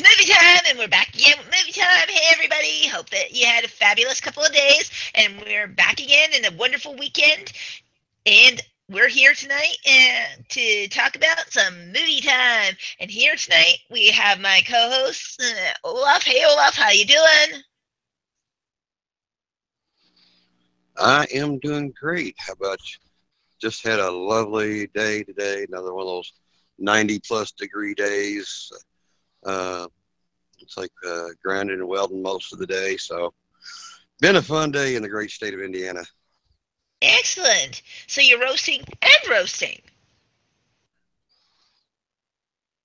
Movie time, and we're back again with movie time. Hey, everybody! Hope that you had a fabulous couple of days, and we're back again in a wonderful weekend. And we're here tonight to talk about some movie time. And here tonight we have my co-host Olaf. Hey, Olaf, how you doing? I am doing great. How about you? Just had a lovely day today. Another one of those 90 plus degree days. Uh, it's like grinding and welding most of the day. So, been a fun day in the great state of Indiana. Excellent. So you're roasting and roasting.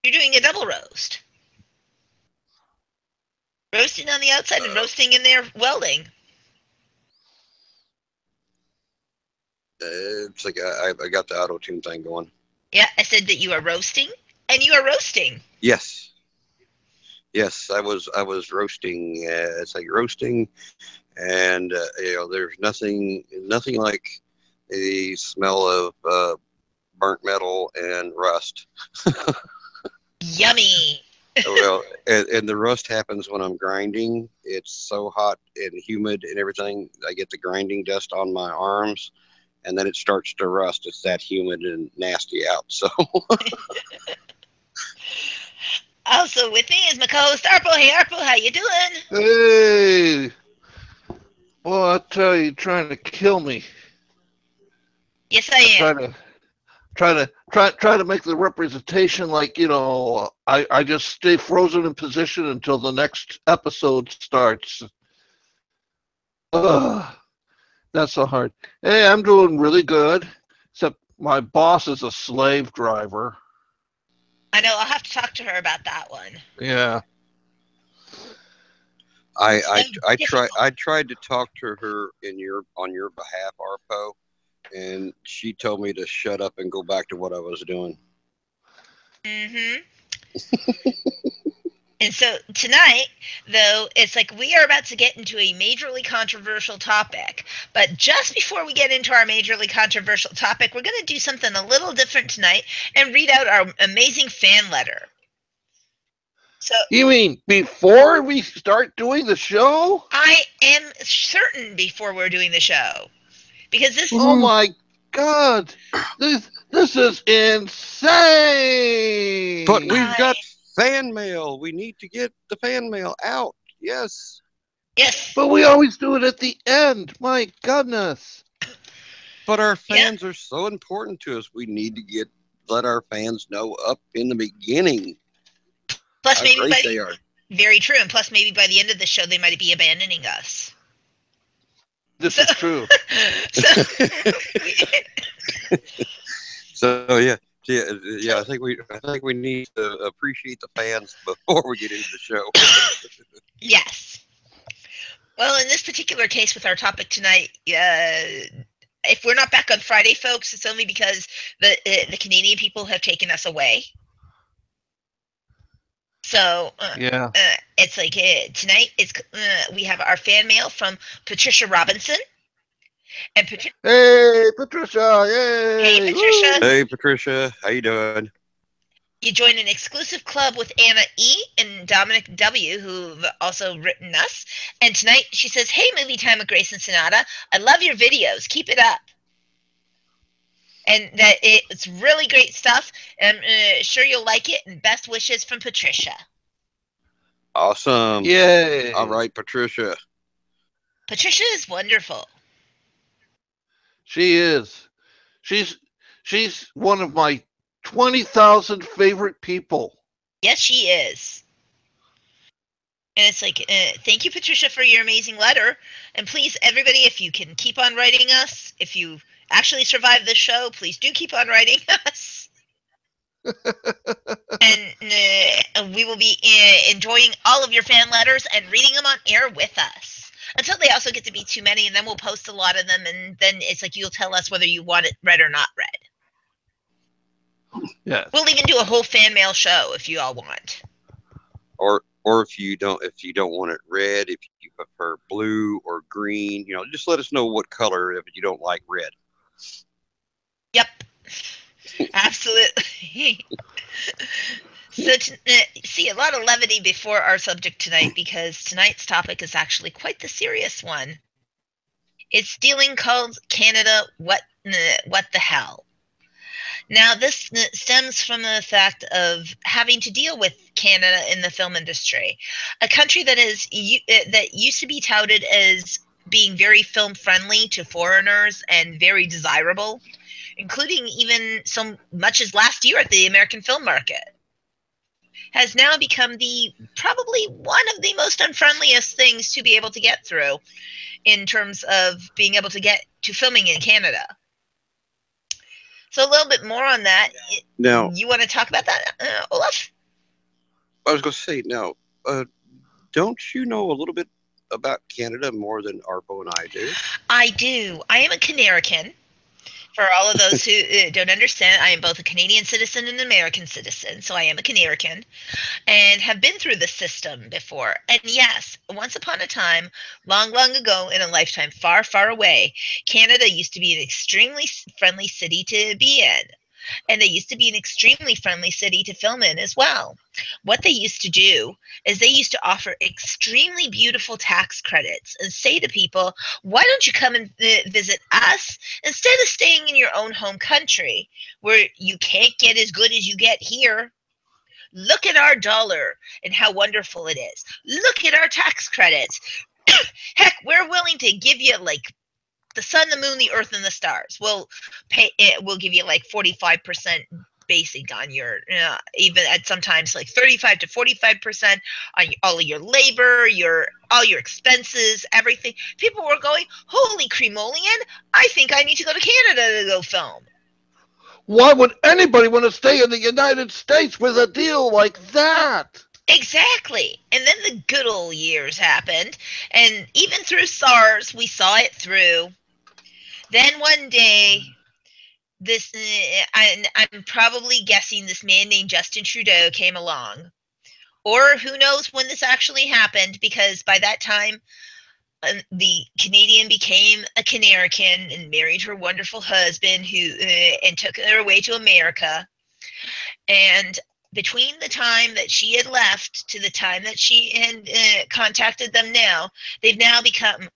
You're doing a double roast. Roasting on the outside and Uh, roasting in there welding. it's like I got the auto tune thing going. Yeah, I said that you are roasting and you are roasting. Yes, yes, I was roasting. It's like roasting, and there's nothing like the smell of burnt metal and rust. Yummy. Well, and the rust happens when I'm grinding. It's so hot and humid and everything. I get the grinding dust on my arms, and then it starts to rust. It's that humid and nasty out. So, Also with me is my co-host Arpo. Hey Arpo, how you doing? Hey, well, I tell you, trying to kill me. Yes, I I am. try to make the representation like I just stay frozen in position until the next episode starts. Ugh, that's so hard. Hey, I'm doing really good. Except my boss is a slave driver. I know I'll have to talk to her about that one. Yeah. I So I difficult. tried to talk to her in your on your behalf, Arpo, and she told me to shut up and go back to what I was doing. Mm-hmm. And so tonight, though, it's like we are about to get into a majorly controversial topic. But just before we get into our majorly controversial topic, we're going to do something a little different tonight and read out our amazing fan letter. So You mean before we start doing the show? I am certain before we're doing the show because this Oh Woohoo! my God, this is But we've insane. I got fan mail. We need to get the fan mail out. Yes. yes, But we always do it at the end. My goodness. But our yeah. fans are so important to us. We need to get let our fans know up in the beginning Plus, how maybe great by they are. very true, and plus, maybe by the end of the show, they might be abandoning us. This So, is true. so, we, So yeah. I think we need to appreciate the fans before we get into the show. yes. Well, in this particular case, with our topic tonight, if we're not back on Friday, folks, it's only because the Canadian people have taken us away. So Yeah. it's like tonight it's we have our fan mail from Patricia Robinson, and Hey, Patricia. hey Yay. Patricia, Woo. Hey Patricia, how you doing? you joined an exclusive club with Anna E and Dominic W, who've also written us. And tonight she says, "Hey, movie time with Grace and Sonata. I love your videos. Keep it up." And that it's really great stuff. And I'm sure you'll like it. And best wishes from Patricia. Awesome. All Yay. right, Patricia. Patricia is wonderful. She is. She's she's one of my 20,000 favorite people. Yes, she is. And it's like, thank you, Patricia, for your amazing letter. And please, everybody, if you can keep on writing us, if you actually survive this show, please do keep on writing us. And we will be enjoying all of your fan letters and reading them on air with us. Until they also get to be too many, and then we'll post a lot of them, and then it's like you'll tell us whether you want it read or not read. Yes. We'll even do a whole fan mail show if you all want. Or if you don't want it red, if you prefer blue or green, just let us know what color if you don't like red. Yep, absolutely. So, see, a lot of levity before our subject tonight because tonight's topic is actually quite the serious one. It's dealing called Canada. What the hell? Now, this stems from the fact of having to deal with Canada in the film industry, a country that used to be touted as being very film friendly to foreigners and very desirable, including even so much as last year at the American film market, has now become the probably one of the most unfriendliest things to be able to get through in terms of being able to get to filming in Canada. So a little bit more on that. Now, You want to talk about that, Olaf? I was going to say, now, don't you know a little bit about Canada more than Arpo and I do? I do. I am a Canarican. For all of those who don't understand, I am both a Canadian citizen and an American citizen, so I am a Canarican and have been through the system before. And yes, once upon a time, long, long ago in a lifetime far, far away, Canada used to be an extremely friendly city to be in. And they used to be an extremely friendly city to film in as well. What they used to do is they used to offer extremely beautiful tax credits and say to people, why don't you come and visit us instead of staying in your own home country where you can't get as good as you get here? Look at our dollar and how wonderful it is. Look at our tax credits. Heck, we're willing to give you like the sun, the moon, the earth, and the stars. We'll pay. We'll give you like 45% basic on your, even at sometimes like 35 to 45% on all of your labor, all your expenses, everything. People were going, holy cremolian! I think I need to go to Canada to go film. Why would anybody want to stay in the United States with a deal like that? Exactly. And then the good old years happened, and even through SARS, we saw it through. Then one day, I'm probably guessing this man named Justin Trudeau came along. Or who knows when this actually happened, because by that time, the Canadian became a Canarican and married her wonderful husband, and took her away to America. And between the time that she had left to the time that she had contacted them now, they've now become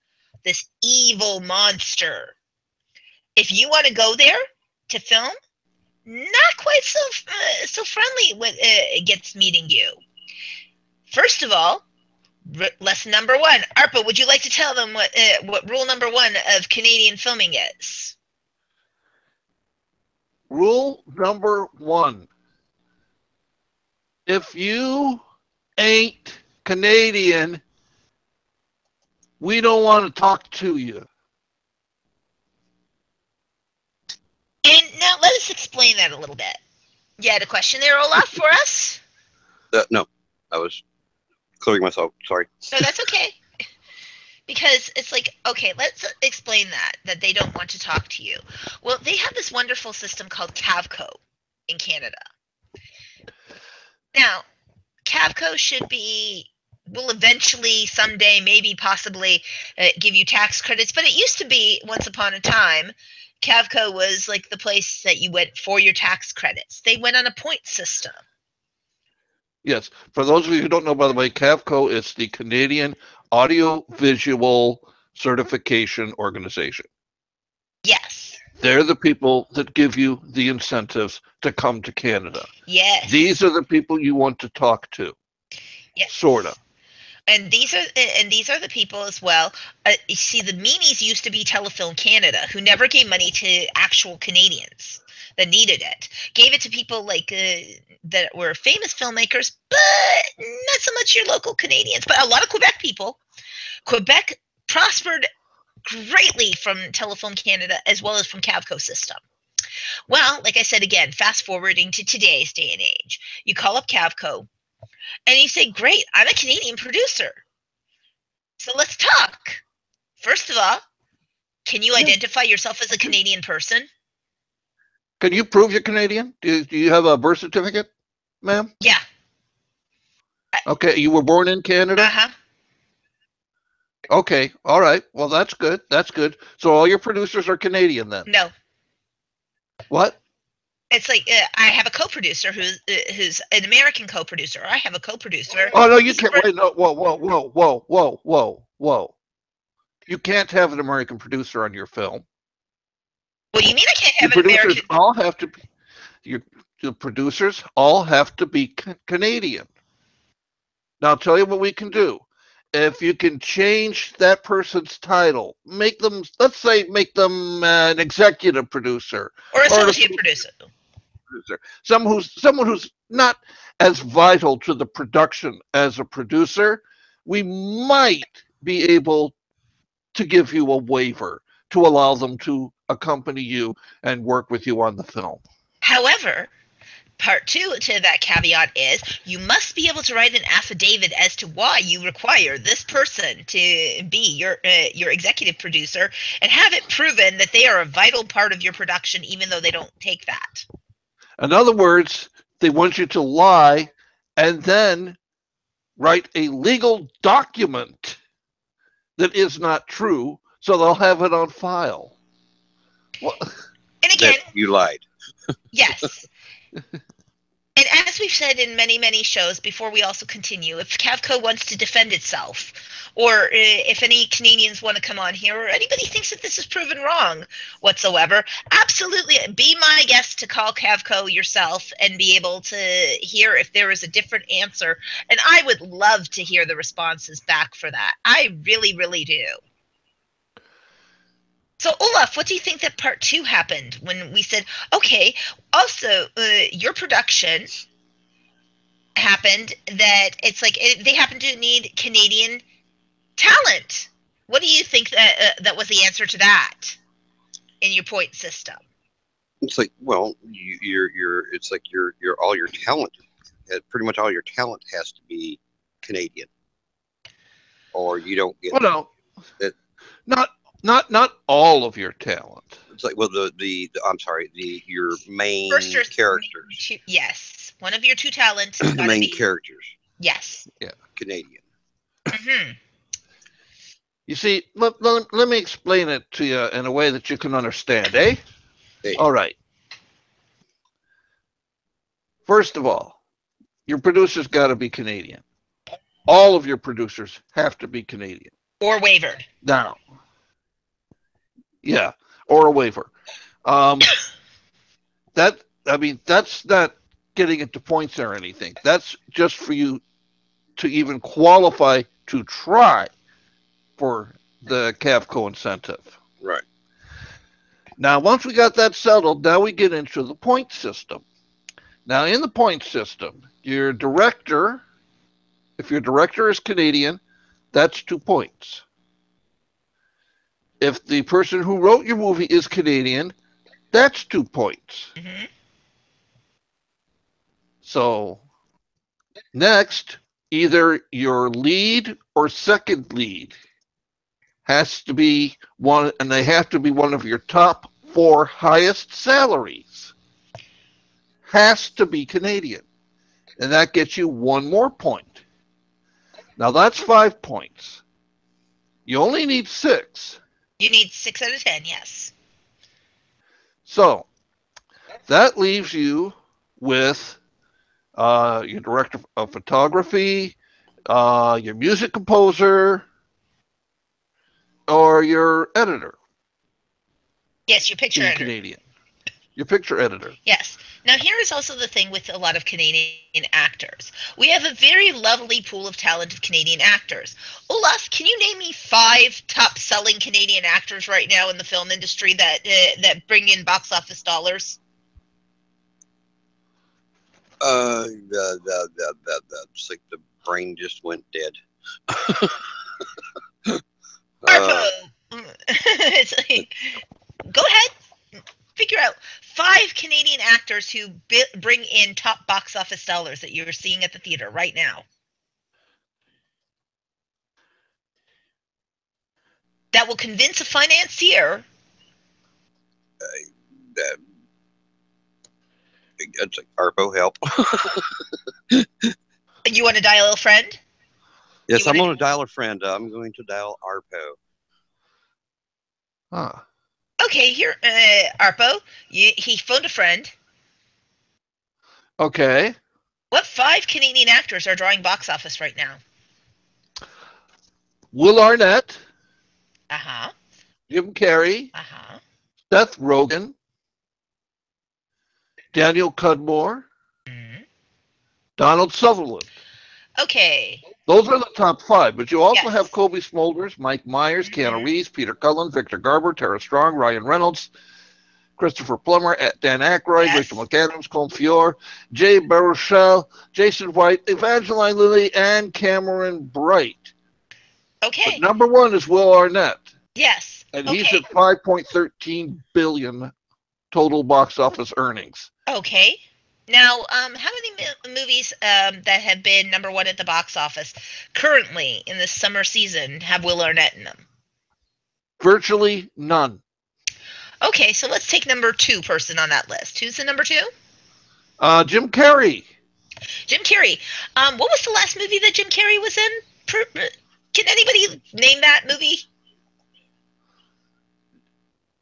this evil monster. If you want to go there to film, not quite so friendly when it gets meeting you. First of all, lesson number one. Arpa, would you like to tell them what rule number one of Canadian filming is? Rule number one. If you ain't Canadian, we don't want to talk to you. And now let us explain that a little bit. You had a question there, Olaf, for us? No, I was clearing myself. Sorry. No, that's okay. Because it's like, okay, let's explain that they don't want to talk to you. Well, they have this wonderful system called CAVCO in Canada. Now, CAVCO will eventually, someday, maybe, possibly give you tax credits, but it used to be, once upon a time, CAVCO was like the place that you went for your tax credits. They went on a point system. Yes. For those of you who don't know, by the way, CAVCO is the Canadian Audio Visual Certification Organization. Yes. They're the people that give you the incentives to come to Canada. Yes. These are the people you want to talk to. Yes. Sort of. And these are the people as well. You see, the meanies used to be Telefilm Canada, who never gave money to actual Canadians that needed it. Gave it to people like that were famous filmmakers, but not so much your local Canadians. But a lot of Quebec people. Quebec prospered greatly from Telefilm Canada as well as from CAVCO system. Well, like I said again, fast forwarding to today's day and age, you call up CAVCO. And you say, great, I'm a Canadian producer. So let's talk. First of all, can you identify yourself as a Canadian person? Can you prove you're Canadian? Do you have a birth certificate, ma'am? Yeah. Okay, you were born in Canada? Uh-huh. Okay, all right. Well, that's good. That's good. So all your producers are Canadian then? No. What? It's like I have a co-producer who's an American co-producer. I have a co-producer. Oh no, you can't. Wait, no, whoa, whoa, whoa, whoa, whoa, whoa, whoa. You can't have an American producer on your film. What do you mean I can't Your have an producers American? all have to be, your, your producers all have to be Canadian. Now I'll tell you what we can do. If you can change that person's title, make them, let's say, make them an executive producer Or or an associate associate producer. producer, someone who's not as vital to the production as a producer, we might be able to give you a waiver to allow them to accompany you and work with you on the film. However, part two to that caveat is you must be able to write an affidavit as to why you require this person to be your executive producer and have it proven that they are a vital part of your production, even though they don't take that. In other words, they want you to lie and then write a legal document that is not true, so they'll have it on file. Well, And That again, you lied. yes. And as we've said in many, many shows before we also continue, if Cavco wants to defend itself, or if any Canadians want to come on here, or anybody thinks that this is proven wrong whatsoever, absolutely be my guest to call Cavco yourself and be able to hear if there is a different answer. And I would love to hear the responses back for that. I really, really do. So, Olaf, what do you think that part two happened when we said, okay, also, your production happened that it's like they happen to need Canadian talent. What do you think that was the answer to that in your point system? It's like, well, it's like all your talent, pretty much all your talent has to be Canadian, or you don't get well, no, it. not not all of your talent. It's like, well, I'm sorry, your First main or characters, yes, one of your two talents has the got to main be characters, yes. Yeah. Canadian. Hmm. You see, let me explain it to you in a way that you can understand, eh? Hey, All right. First of all, your producers got to be Canadian. All of your producers have to be Canadian. Or wavered. Now, yeah, or a waiver. Um, that I mean, that's not getting into points or anything. That's just for you to even qualify to try for the Cavco incentive. right. Now, once we got that settled, now we get into the point system. Now, in the point system, your director, if your director is Canadian, that's 2 points. If the person who wrote your movie is Canadian, that's 2 points. Hmm. So, next, either your lead or second lead has to be one, and they have to be one of your top 4 highest salaries. Has to be Canadian. And that gets you 1 more point. Now that's 5 points. You only need 6. You need 6 out of 10, yes. So that leaves you with your director of photography, your music composer, or your editor Yes, your picture being editor. Canadian. Your picture editor. Yes. Now, here is also the thing with a lot of Canadian actors. We have a very lovely pool of talented Canadian actors. Olaf, can you name me 5 top-selling Canadian actors right now in the film industry that bring in box office dollars? It's like the brain just went dead. Arpo. It's like, go ahead, figure out 5 Canadian actors who bring in top box office dollars that you're seeing at the theater right now. That will convince a financier. Uh, it's like Arpo, help. You want to dial a friend? Yes, You I'm wanna- going to dial a friend. I'm going to dial Arpo. Huh. Okay, here, Arpo, he phoned a friend. Okay. What 5 Canadian actors are drawing box office right now? Will Arnett, Uh-huh. Jim Carrey, Uh-huh. Seth Rogen, Daniel Cudmore, Mm. Donald Sutherland. Okay. Those are the top 5, but you also have Yes. Kobe Smulders, Mike Myers, Keanu Mm-hmm. Reeves, Peter Cullen, Victor Garber, Tara Strong, Ryan Reynolds, Christopher Plummer, Dan Aykroyd, Rachel Yes. McAdams, Colm Feore, Jay Baruchel, Jason White, Evangeline Lilly, and Cameron Bright. But Okay. number 1 is Will Arnett, Yes. and he's Okay. at 5.13 billion total box office earnings. Okay. Now, how many movies that have been number 1 at the box office currently in this summer season have Will Arnett in them? Virtually none. Okay, so let's take number 2 person on that list. Who's the number 2? Jim Carrey. Jim Carrey. What was the last movie that Jim Carrey was in? Can anybody name that movie?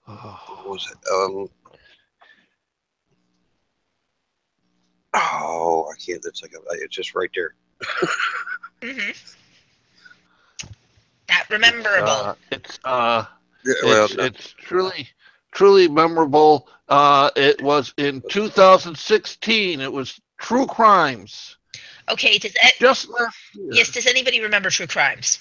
What was it? Oh, I can't. It's like it's just right there. Mm-hmm. That rememberable. It's truly memorable. It was in 2016. It was True Crimes. Okay, Just last year. yes, does anybody remember True Crimes?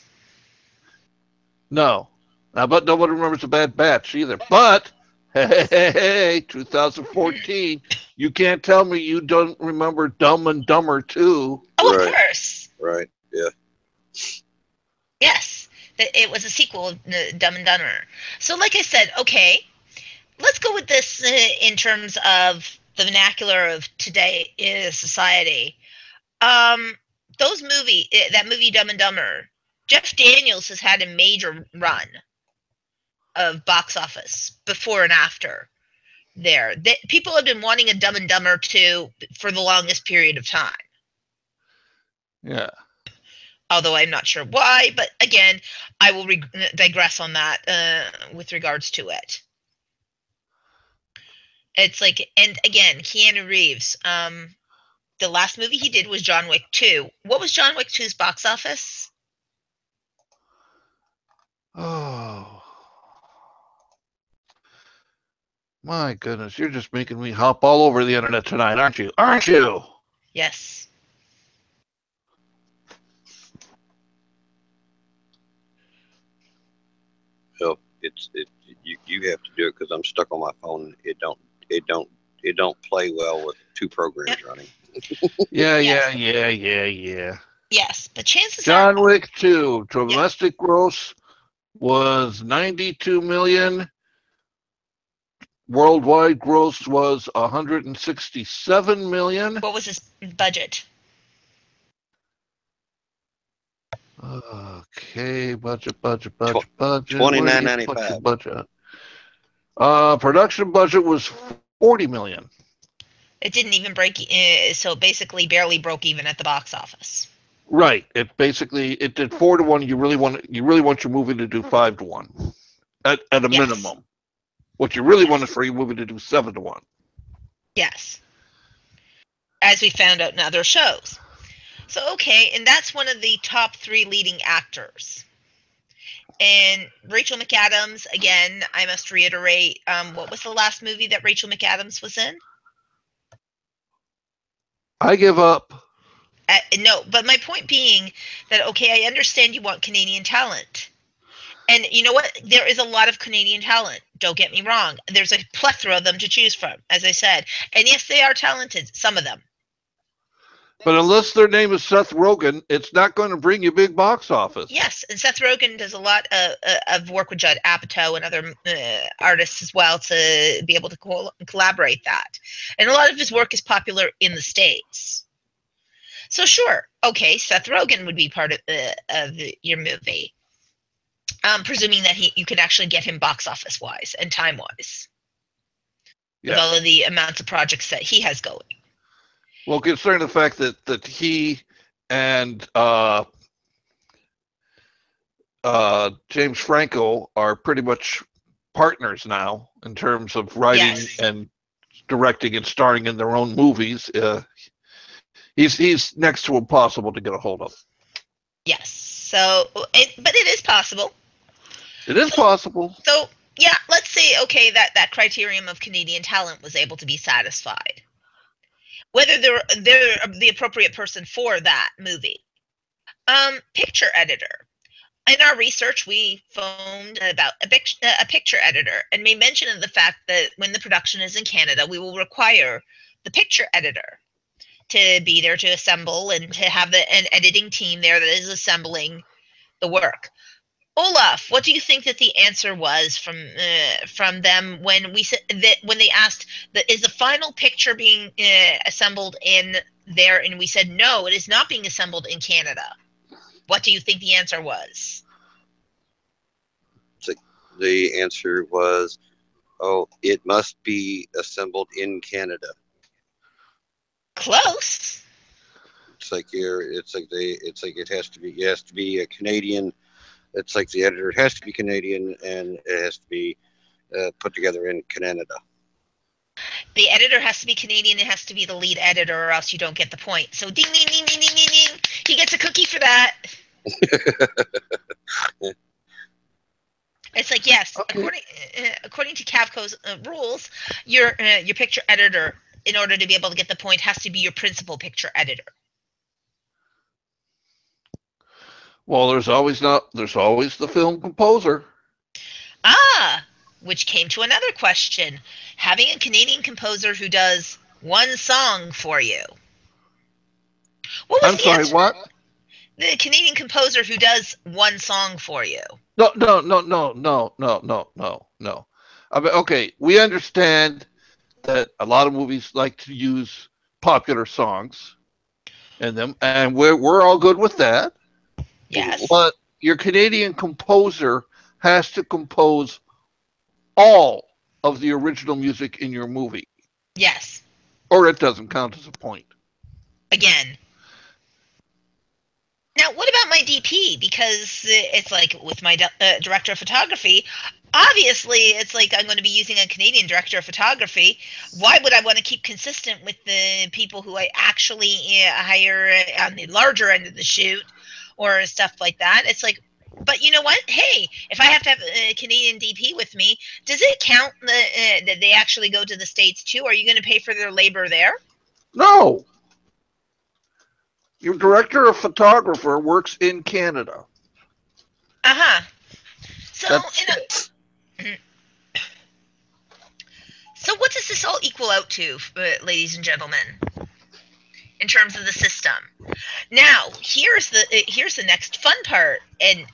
No. But nobody remembers The Bad Batch either. But, hey, 2014. You can't tell me you don't remember Dumb and Dumber 2. Oh, Right. of course. Right. Yeah. Yes, it was a sequel, Dumb and Dumber. So, like I said, okay, let's go with this in terms of the vernacular of today is society. That movie Dumb and Dumber, Jeff Daniels has had a major run of box office before and after there. People have been wanting a Dumb and Dumber 2 for the longest period of time. Yeah. Although I'm not sure why, but again, I will digress on that with regards to it. It's like, and again, Keanu Reeves. The last movie he did was John Wick 2. What was John Wick 2's box office? Oh. My goodness, you're just making me hop all over the internet tonight, aren't you? Aren't you? Yes. So you have to do it because I'm stuck on my phone. It don't play well with 2 programs running. Yeah. Yes, but chances John are. Wick 2 domestic gross was 92 million. Worldwide gross was 167 million. What was his budget? Okay, budget. $29.95. Budget. Production budget was 40 million. It didn't even break, so basically barely broke even at the box office. Right. It did 4-1. You really want your movie to do 5-1 at a Yes. minimum. What you really want is for your movie to do 7-1. Yes. As we found out in other shows. So, okay, and that's one of the top 3 leading actors. And Rachel McAdams, again, I must reiterate, what was the last movie that Rachel McAdams was in? I give up. No, but my point being that, okay, I understand you want Canadian talent. And you know what? There is a lot of Canadian talent. Don't get me wrong. There's a plethora of them to choose from, as I said. And yes, they are talented, some of them. But unless their name is Seth Rogen, it's not going to bring you big box office. Yes, and Seth Rogen does a lot of work with Judd Apatow and other artists as well to be able to collaborate that. And a lot of his work is popular in the States. So sure, okay, Seth Rogen would be part of your movie. Presuming that you could actually get him box office wise and time wise, with all of the amounts of projects that he has going. Well, considering the fact that he and James Franco are pretty much partners now in terms of writing and directing and starring in their own movies. He's next to impossible to get a hold of. Yes. So, but it is possible. It is possible. So, yeah, let's say, okay, that criterion of Canadian talent was able to be satisfied. Whether they're the appropriate person for that movie. Picture editor. In our research, we phoned about a picture editor and made mention of the fact that when the production is in Canada, we will require the picture editor to be there to assemble and to have an editing team there that is assembling the work. Olaf, what do you think that the answer was from them when when they asked that is the final picture being assembled in there, and we said no, it is not being assembled in Canada. What do you think the answer was? The answer was, oh, it must be assembled in Canada. Close. It's like it has to be a Canadian. It's like the editor has to be Canadian and it has to be put together in Canada. The editor has to be Canadian. It has to be the lead editor, or else you don't get the point. So ding, ding, ding, ding, ding, ding, ding. He gets a cookie for that. It's like, yes, okay. According to Cavco's rules, your picture editor, in order to be able to get the point, has to be your principal picture editor. Well, there's always the film composer. Which came to another question. Having a Canadian composer who does one song for you. What was I'm sorry, answer? what? The Canadian composer who does one song for you. No. I mean, okay, we understand that a lot of movies like to use popular songs in them, and we're all good with that. Yes. But your Canadian composer has to compose all of the original music in your movie. Yes. Or it doesn't count as a point. Again. Now, what about my DP? Because it's like with my director of photography, obviously it's like I'm going to be using a Canadian director of photography. Why would I want to keep consistent with the people who I actually hire on the larger end of the shoot or stuff like that? It's like, but you know what? Hey, if I have to have a Canadian DP with me, does it count that they actually go to the States too? Are you going to pay for their labor there? No. Your director of photographer works in Canada. So, so what does this all equal out to, ladies and gentlemen, in terms of the system? Now, here's the next fun part, and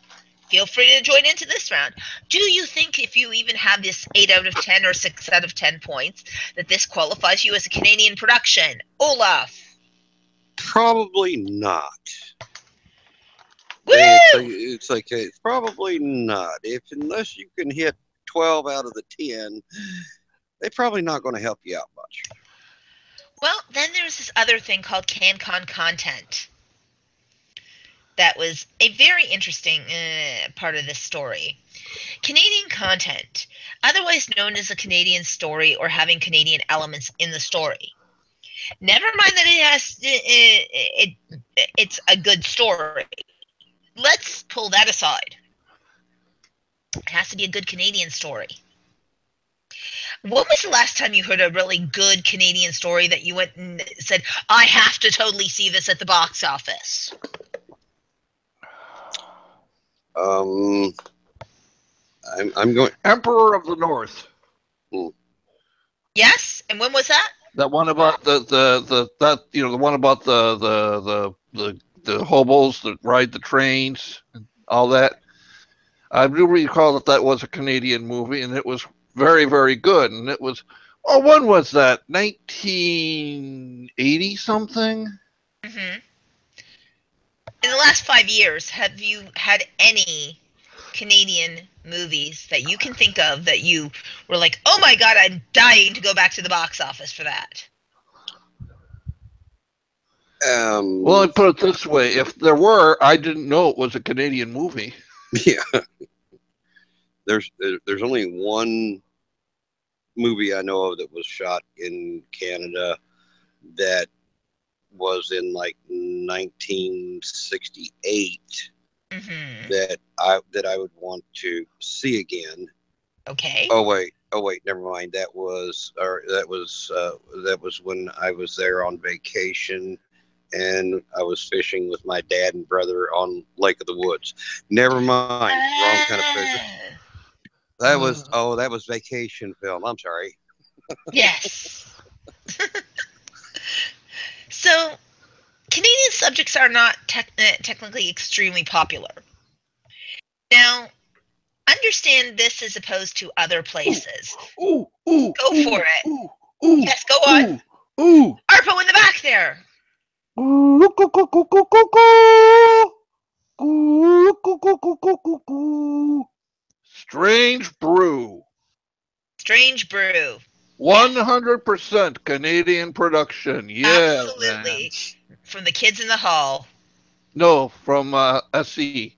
feel free to join into this round. Do you think if you even have this 8 out of 10 or 6 out of 10 points, that this qualifies you as a Canadian production? Olaf? Probably not. Woo! It's probably not. Unless you can hit 12 out of the 10, they're probably not going to help you out much. Well, then there's this other thing called CanCon content. That was a very interesting part of this story. Canadian content, otherwise known as a Canadian story or having Canadian elements in the story. Never mind that it's a good story. Let's pull that aside. It has to be a good Canadian story. What was the last time you heard a really good Canadian story that you went and said, I have to totally see this at the box office? I'm going Emperor of the North. Yes, and when was that? That one about the one about the hobos that ride the trains and all that. I do recall that was a Canadian movie, and it was very, very good. And it was, when was that? 1980 something. Mm-hmm. In the last 5 years, have you had any Canadian movies that you can think of that you were like, oh my god, I'm dying to go back to the box office for that? Well, I'd put it this way. If there were, I didn't know it was a Canadian movie. Yeah. There's only one movie I know of that was shot in Canada that was in like 1968 Mm-hmm. that I would want to see again. Okay. Oh wait, never mind. That was when I was there on vacation and I was fishing with my dad and brother on Lake of the Woods. Never mind, wrong kind of picture. Ah, That was vacation film. I'm sorry. yes. So, Canadian subjects are not technically extremely popular. Now, understand this as opposed to other Ooh, places. ooh, ooh, Go for ooh, it. ooh, ooh, Yes, go on. ooh, ooh. Arpo in the back there. Strange Brew. Strange Brew. Yes, 100% Canadian production. Yeah, man. absolutely. From the kids in the hall. No, from SC.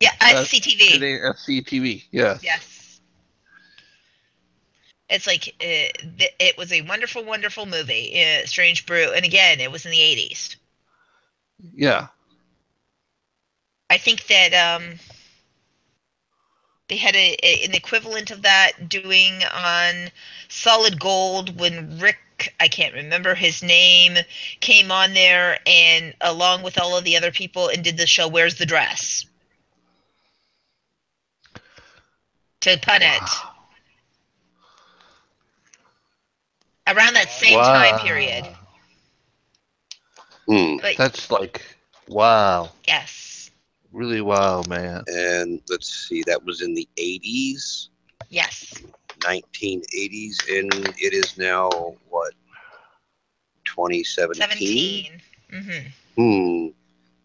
Yeah, SCTV. Canadian SCTV. Yes. Yes. It's like it was a wonderful, wonderful movie, Strange Brew, and again, it was in the 80s. Yeah. I think that they had an equivalent of that doing on Solid Gold when Rick, I can't remember his name, came on there and along with all of the other people and did the show Where's the Dress? To pun it. Wow. Around that same time period. Wow. Hmm. But That's like, wow. yes. Really wow, man. And let's see, that was in the 80s, Yes. 1980s, and it is now what, 2017? 17. Mm-hmm. Hmm.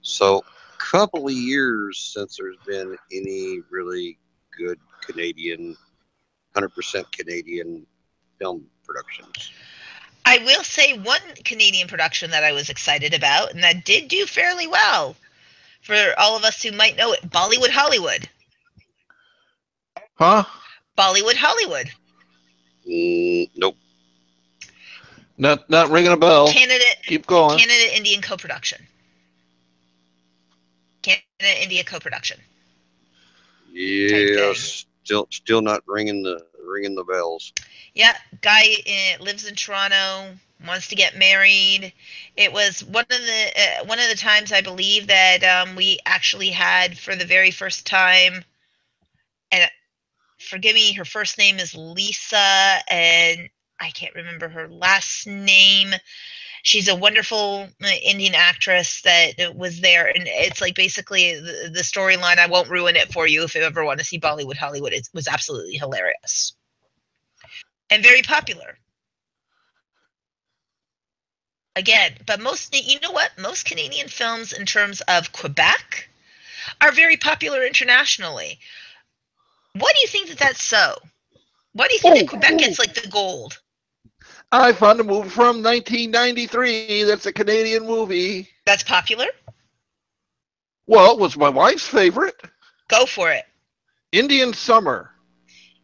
So, couple of years since there's been any really good Canadian, 100% Canadian film productions. I will say one Canadian production that I was excited about and that did do fairly well for all of us who might know it, Bollywood Hollywood. Huh? Bollywood Hollywood. Nope. Not ringing a bell. Canada Keep going. Canada Indian co-production. Canada India co-production type Yeah, thing. still not ringing the bells. Yeah, guy lives in Toronto, wants to get married. It was one of the times I believe that we actually had for the very first time, and forgive me, her first name is Lisa, and I can't remember her last name. She's a wonderful Indian actress that was there, and it's like basically the storyline. I won't ruin it for you if you ever want to see Bollywood Hollywood. It was absolutely hilarious and very popular. Again, but most, you know what? Most Canadian films, in terms of Quebec, are very popular internationally. Why do you think that that's so? Why do you think that Oh, Quebec gets like the gold? I found a movie from 1993 that's a Canadian movie. That's popular? Well, it was my wife's favorite. Go for it. Indian Summer.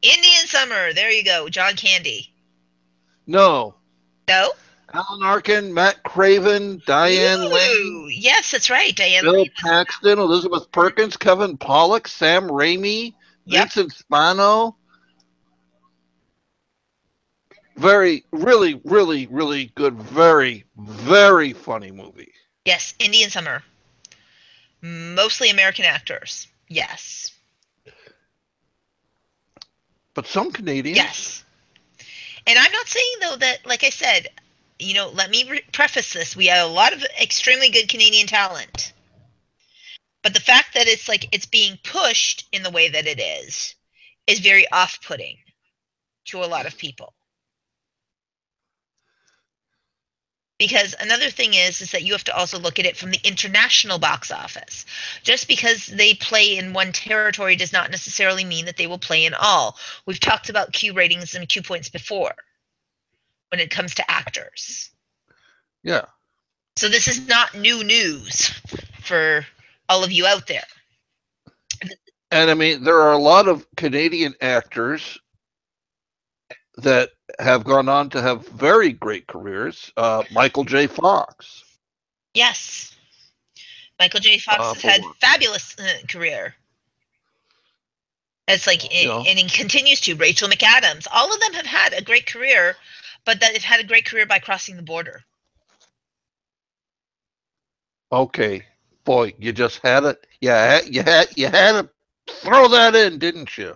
Indian Summer. There you go. John Candy. No. No? Alan Arkin, Matt Craven, Diane Lane, Ooh, yes, that's right. Diane Bill Lane was. Paxton, Elizabeth Perkins, Kevin Pollak, Sam Raimi, Yep. Vincent Spano. Very, really, really, really good. Very, very funny movie. Yes, Indian Summer. Mostly American actors. Yes. But some Canadians. Yes. And I'm not saying though that, like I said, let me preface this. We have a lot of extremely good Canadian talent, but the fact that it's like it's being pushed in the way that it is very off-putting to a lot of people. Because another thing is that you have to also look at it from the international box office. Just because they play in one territory does not necessarily mean that they will play in all. We've talked about Q ratings and Q points before when it comes to actors. Yeah. So this is not new news for all of you out there. And I mean, there are a lot of Canadian actors that have gone on to have very great careers. Michael J. Fox. Yes. Michael J. Fox has had For fabulous career. It's like, and he continues to. Rachel McAdams. All of them have had a great career, but that they've had a great career by crossing the border. Okay, boy, you just had it. Yeah, you had to throw that in, didn't you?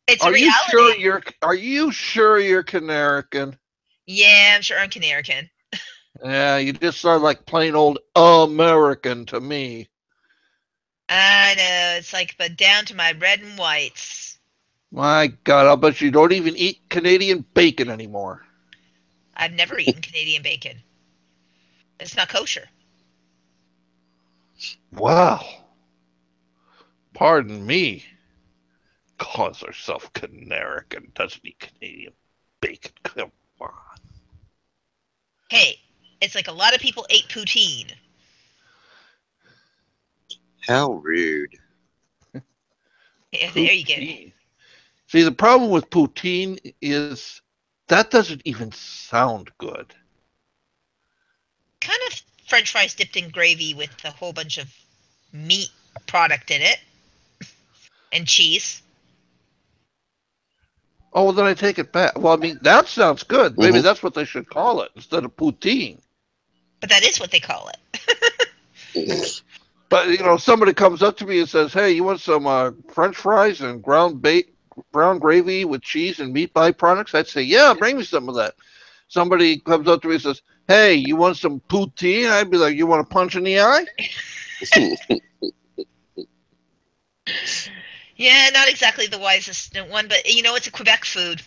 It's a Are you sure reality. you're Canarican? Yeah, I'm sure I'm Canarican. Yeah, you just sound like plain old American to me. I know, it's like, but down to my red and whites. My God, I'll bet you don't even eat Canadian bacon anymore. I've never eaten Canadian bacon. It's not kosher. Wow. Pardon me. Calls herself Canarican, doesn't eat Canadian bacon. Come on. Hey, it's like a lot of people ate poutine. How rude. Yeah, there you go. Poutine. See, the problem with poutine is that doesn't even sound good. Kind of French fries dipped in gravy with a whole bunch of meat product in it and cheese. Oh, well, then I take it back. Well, I mean, that sounds good. Maybe Mm-hmm. that's what they should call it instead of poutine. But that is what they call it. But, somebody comes up to me and says, hey, you want some French fries and brown gravy with cheese and meat byproducts? I'd say, yeah, bring me some of that. Somebody comes up to me and says, hey, you want some poutine? I'd be like, you want a punch in the eye? Yeah, not exactly the wisest one, but it's a Quebec food.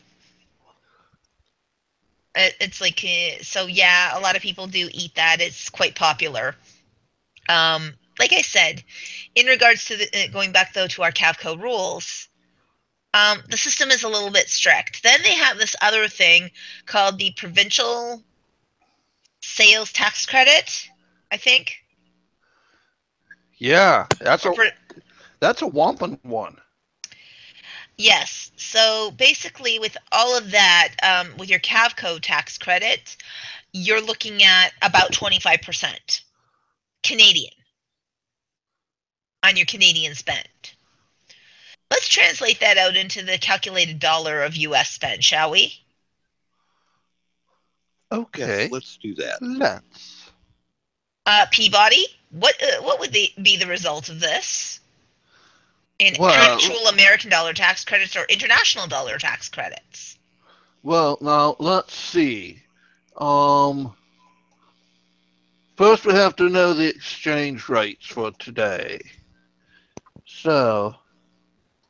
It's like, so yeah, a lot of people do eat that. It's quite popular. Like I said, in regards to going back though to our Cavco rules, the system is a little bit strict. Then they have this other thing called the provincial sales tax credit, I think. Yeah, Or that's a wampum one. yes. So basically, with all of that, with your Cavco tax credit, you're looking at about 25% Canadian on your Canadian spend. Let's translate that out into the calculated dollar of US spend, shall we? Yes, Okay, let's do that. let's. Peabody, what would be the result of this in Well, actual American dollar tax credits or international dollar tax credits? now let's see. Um, First we have to know the exchange rates for today. So,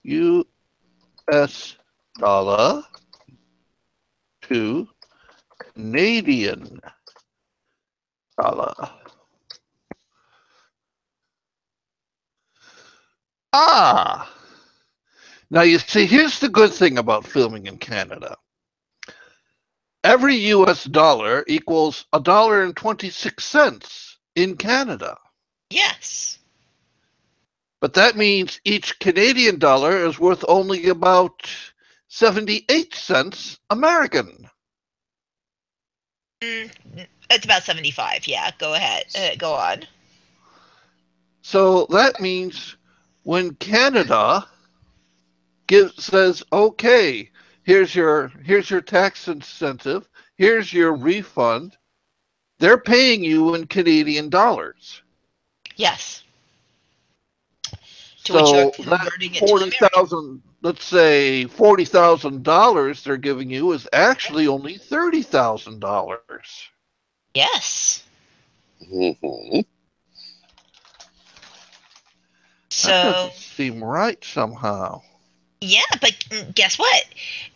U.S. dollar to Canadian dollar. Ah! Now you see, here's the good thing about filming in Canada. Every U.S. dollar equals $1.26 in Canada. Yes. But that means each Canadian dollar is worth only about 78 cents American. It's about 75. Yeah, go ahead. Go on. So that means when Canada says, okay, here's your tax incentive, here's your refund, they're paying you in Canadian dollars. Yes. To which you're So that converting it to American. 40,000, let's say $40,000 they're giving you is actually only $30,000. Yes. Mm-hmm. That So doesn't seem right somehow. yeah, but guess what?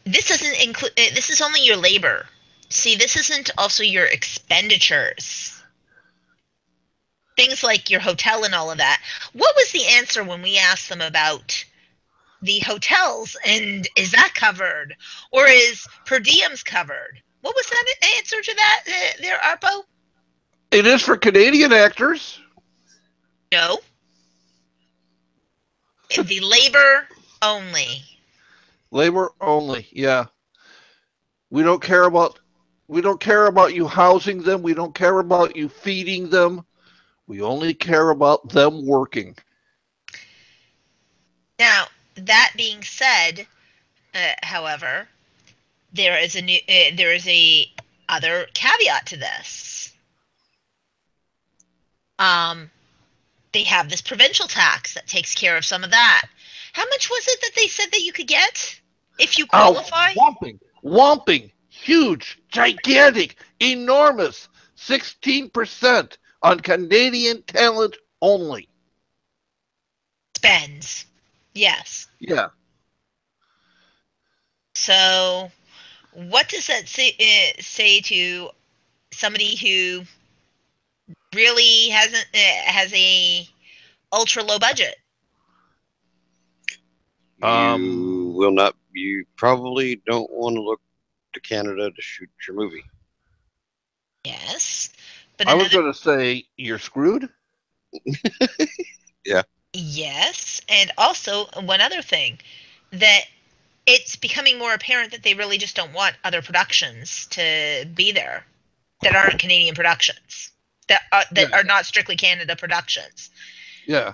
This doesn't include. This is only your labor. See, this isn't also your expenditures. Things like your hotel and all of that. What was the answer when we asked them about the hotels and is that covered or is per diems covered? What was that answer to that there, Arpo? It is for Canadian actors. No, the labor only. Labor only, yeah. We don't care about you housing them. We don't care about you feeding them. We only care about them working. Now, that being said, however, there is a other caveat to this. Um, they have this provincial tax that takes care of some of that. How much was it that they said that you could get if you qualify? Whomping, huge, gigantic, enormous, 16% on Canadian talent only. Spends. Yes. Yeah. So, what does that say to somebody who really has a ultra low budget? You probably don't want to look to Canada to shoot your movie. Yes, but I was going to say you're screwed. Yeah. Yes, and also one other thing, that it's becoming more apparent that they really just don't want other productions to be there that aren't Canadian productions, that are not strictly Canada productions. Yeah.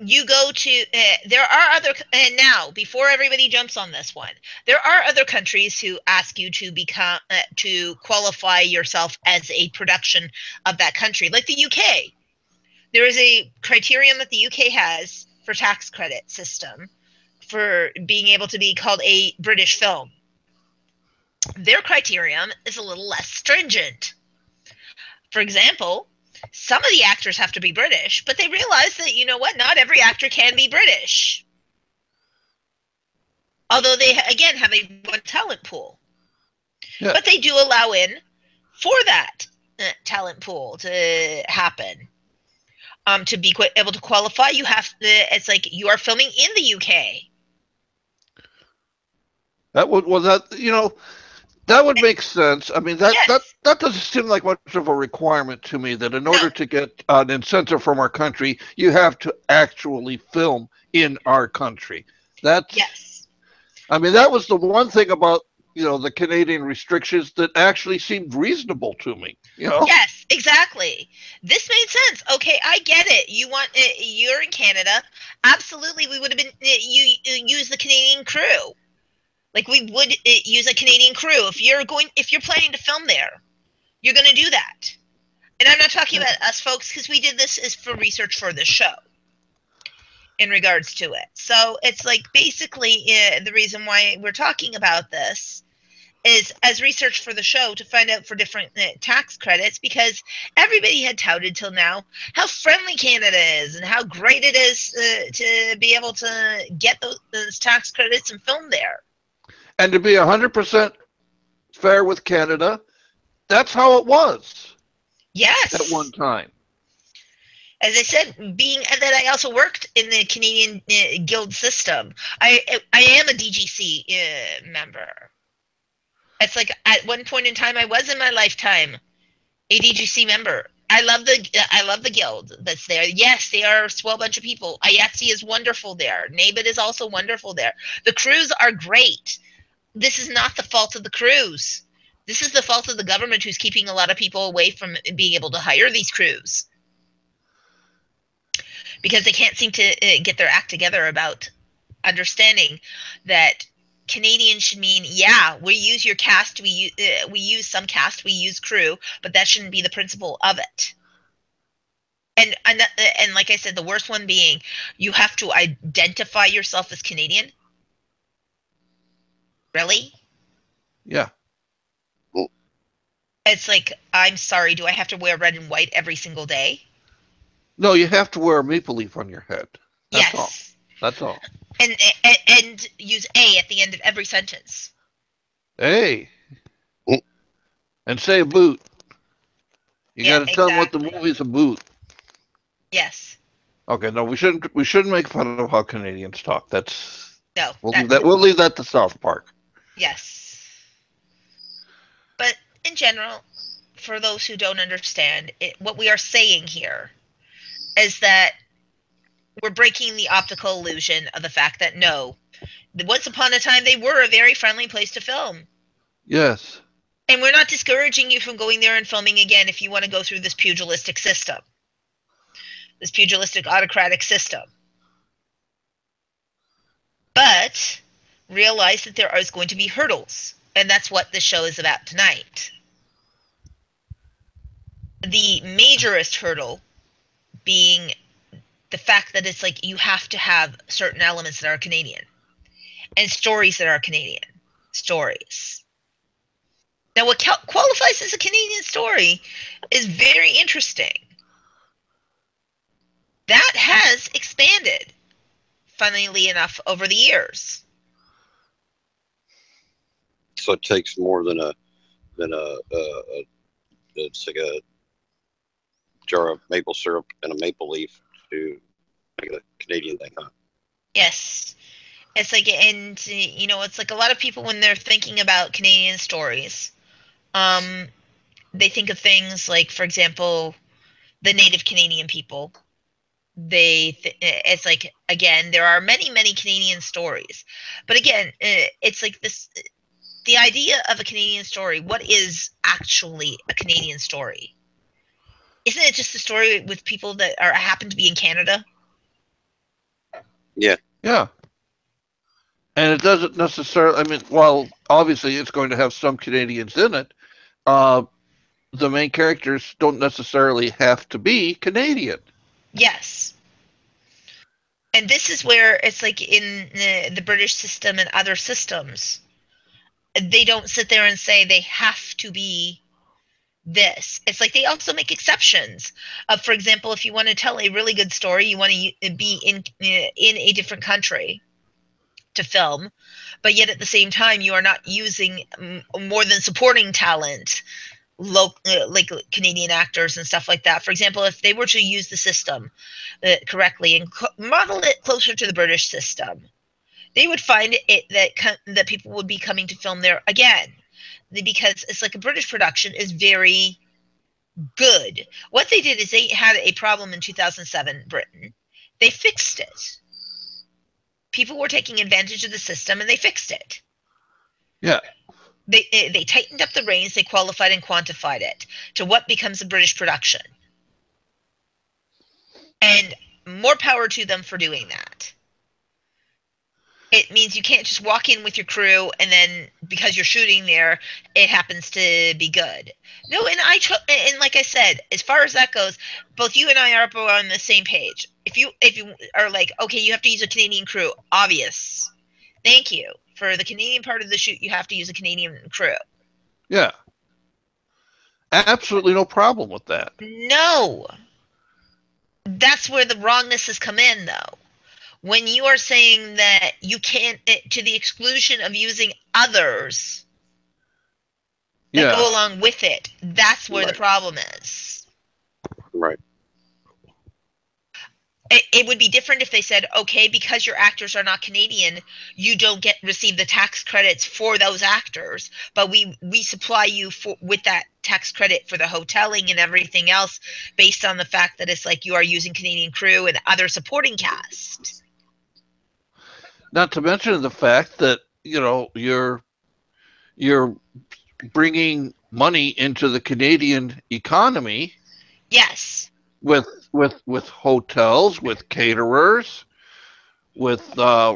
You go to there are other, and now before everybody jumps on this one, there are other countries who ask you to become to qualify yourself as a production of that country, like the UK. There is a criterion that the UK has for tax credit system for being able to be called a British film. Their criterion is a little less stringent. For example, some of the actors have to be British, but they realize that, you know what, not every actor can be British. Although they, again, have a one talent pool. Yeah. But they do allow in for that talent pool to happen. To be able to qualify, you have to, it's like you are filming in the UK. That would, well, that, you know, that would make sense. I mean, that doesn't seem like much of a requirement to me, that in order to get an incentive from our country, you have to actually film in our country. That's, I mean, that was the one thing about, you know, the Canadian restrictions that actually seemed reasonable to me. You know? Yes, exactly. This made sense. Okay, I get it. You're in Canada. Absolutely, we would have been you use the Canadian crew. Like, we would use a Canadian crew if you're planning to film there. You're going to do that. And I'm not talking about us folks, because we did this as for research for the show in regards to it. So it's like basically the reason why we're talking about this is as research for the show to find out for different tax credits, because everybody had touted till now how friendly Canada is and how great it is to be able to get those tax credits and film there. And to be 100% fair with Canada, that's how it was. Yes. At one time. As I said, being that I also worked in the Canadian guild system, I am a DGC member. It's like at one point in time, I was in my lifetime a DGC member. I love the guild that's there. Yes, they are a swell bunch of people. IATSE is wonderful there. NABIT is also wonderful there. The crews are great. This is not the fault of the crews. This is the fault of the government, who's keeping a lot of people away from being able to hire these crews, because they can't seem to get their act together about understanding that Canadian should mean, yeah, we use your cast, we use some cast, we use crew, but that shouldn't be the principle of it. And like I said, the worst one being, you have to identify yourself as Canadian. Really? Yeah. It's like, I'm sorry, do I have to wear red and white every single day? No, you have to wear a maple leaf on your head. That's all. That's all. And use A at the end of every sentence. A. And say a boot. You got to tell them what the movie's a boot. Yes. Okay, no, we shouldn't make fun of how Canadians talk. That's no. We'll leave that to South Park. Yes. But in general, for those who don't understand, what we are saying here is that we're breaking the optical illusion of the fact that no, Once upon a time, they were a very friendly place to film. Yes. And we're not discouraging you from going there and filming again if you want to go through this pugilistic system, this pugilistic autocratic system. But realize that there is going to be hurdles, and that's what the show is about tonight. The majorest hurdle being the fact that it's like you have to have certain elements that are Canadian and stories that are Canadian stories. Now, what qualifies as a Canadian story is very interesting. That has expanded, funnily enough, over the years. So it takes more than a it's like a jar of maple syrup and a maple leaf to make it a Canadian thing, huh? Yes. It's like, and it's like a lot of people when they're thinking about Canadian stories, they think of things like, for example, the Native Canadian people. It's like, again, there are many, many Canadian stories, but again, it's like this. The idea of a Canadian story. What is actually a Canadian story? Isn't it just a story with people that happen to be in Canada? Yeah. Yeah. And it doesn't necessarily, I mean, well, obviously it's going to have some Canadians in it. Uh, the main characters don't necessarily have to be Canadian. Yes. And this is where it's like in the British system and other systems, they don't sit there and say they have to be this. It's like they also make exceptions. For example, if you want to tell a really good story, you want to be in a different country to film, but yet at the same time you are not using more than supporting talent, like Canadian actors and stuff like that. For example, if they were to use the system correctly and model it closer to the British system, they would find it that people would be coming to film there again, because it's like a British production is very good. What they did is they had a problem in 2007 Britain. They fixed it. People were taking advantage of the system and they fixed it. Yeah. They tightened up the reins, they qualified and quantified it to what becomes a British production. And more power to them for doing that. It means you can't just walk in with your crew and then because you're shooting there, it happens to be good. No, and like I said, as far as that goes, both you and I are on the same page. If you are like, okay, you have to use a Canadian crew, obvious. Thank you. For the Canadian part of the shoot, you have to use a Canadian crew. Yeah. Absolutely no problem with that. No. That's where the wrongness has come in, though. When you are saying that you can't, to the exclusion of using others that go along with it, that's where the problem is. Right. It would be different if they said, okay, because your actors are not Canadian, you don't receive the tax credits for those actors, but we supply you with that tax credit for the hoteling and everything else based on the fact that it's like you are using Canadian crew and other supporting cast. Not to mention the fact that, you're bringing money into the Canadian economy. Yes. With hotels, with caterers, with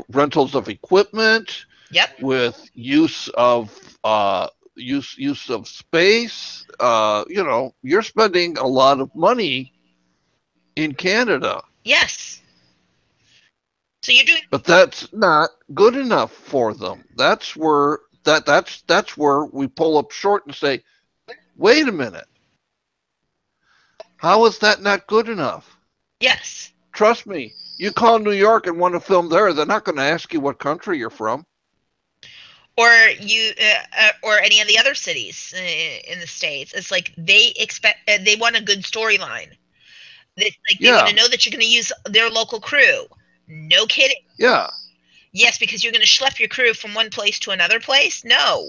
rentals of equipment. Yep. With use of space. You're spending a lot of money in Canada. Yes. So you're doing, but that's not good enough for them. That's where that's where we pull up short and say, wait a minute. How is that not good enough? Yes. Trust me, you call New York and want to film there, they're not going to ask you what country you're from. Or or any of the other cities in the States. It's like they expect, they want a good storyline. They want to know that you're going to use their local crew. No kidding. Yeah. Yes, because you're going to schlep your crew from one place to another place? No.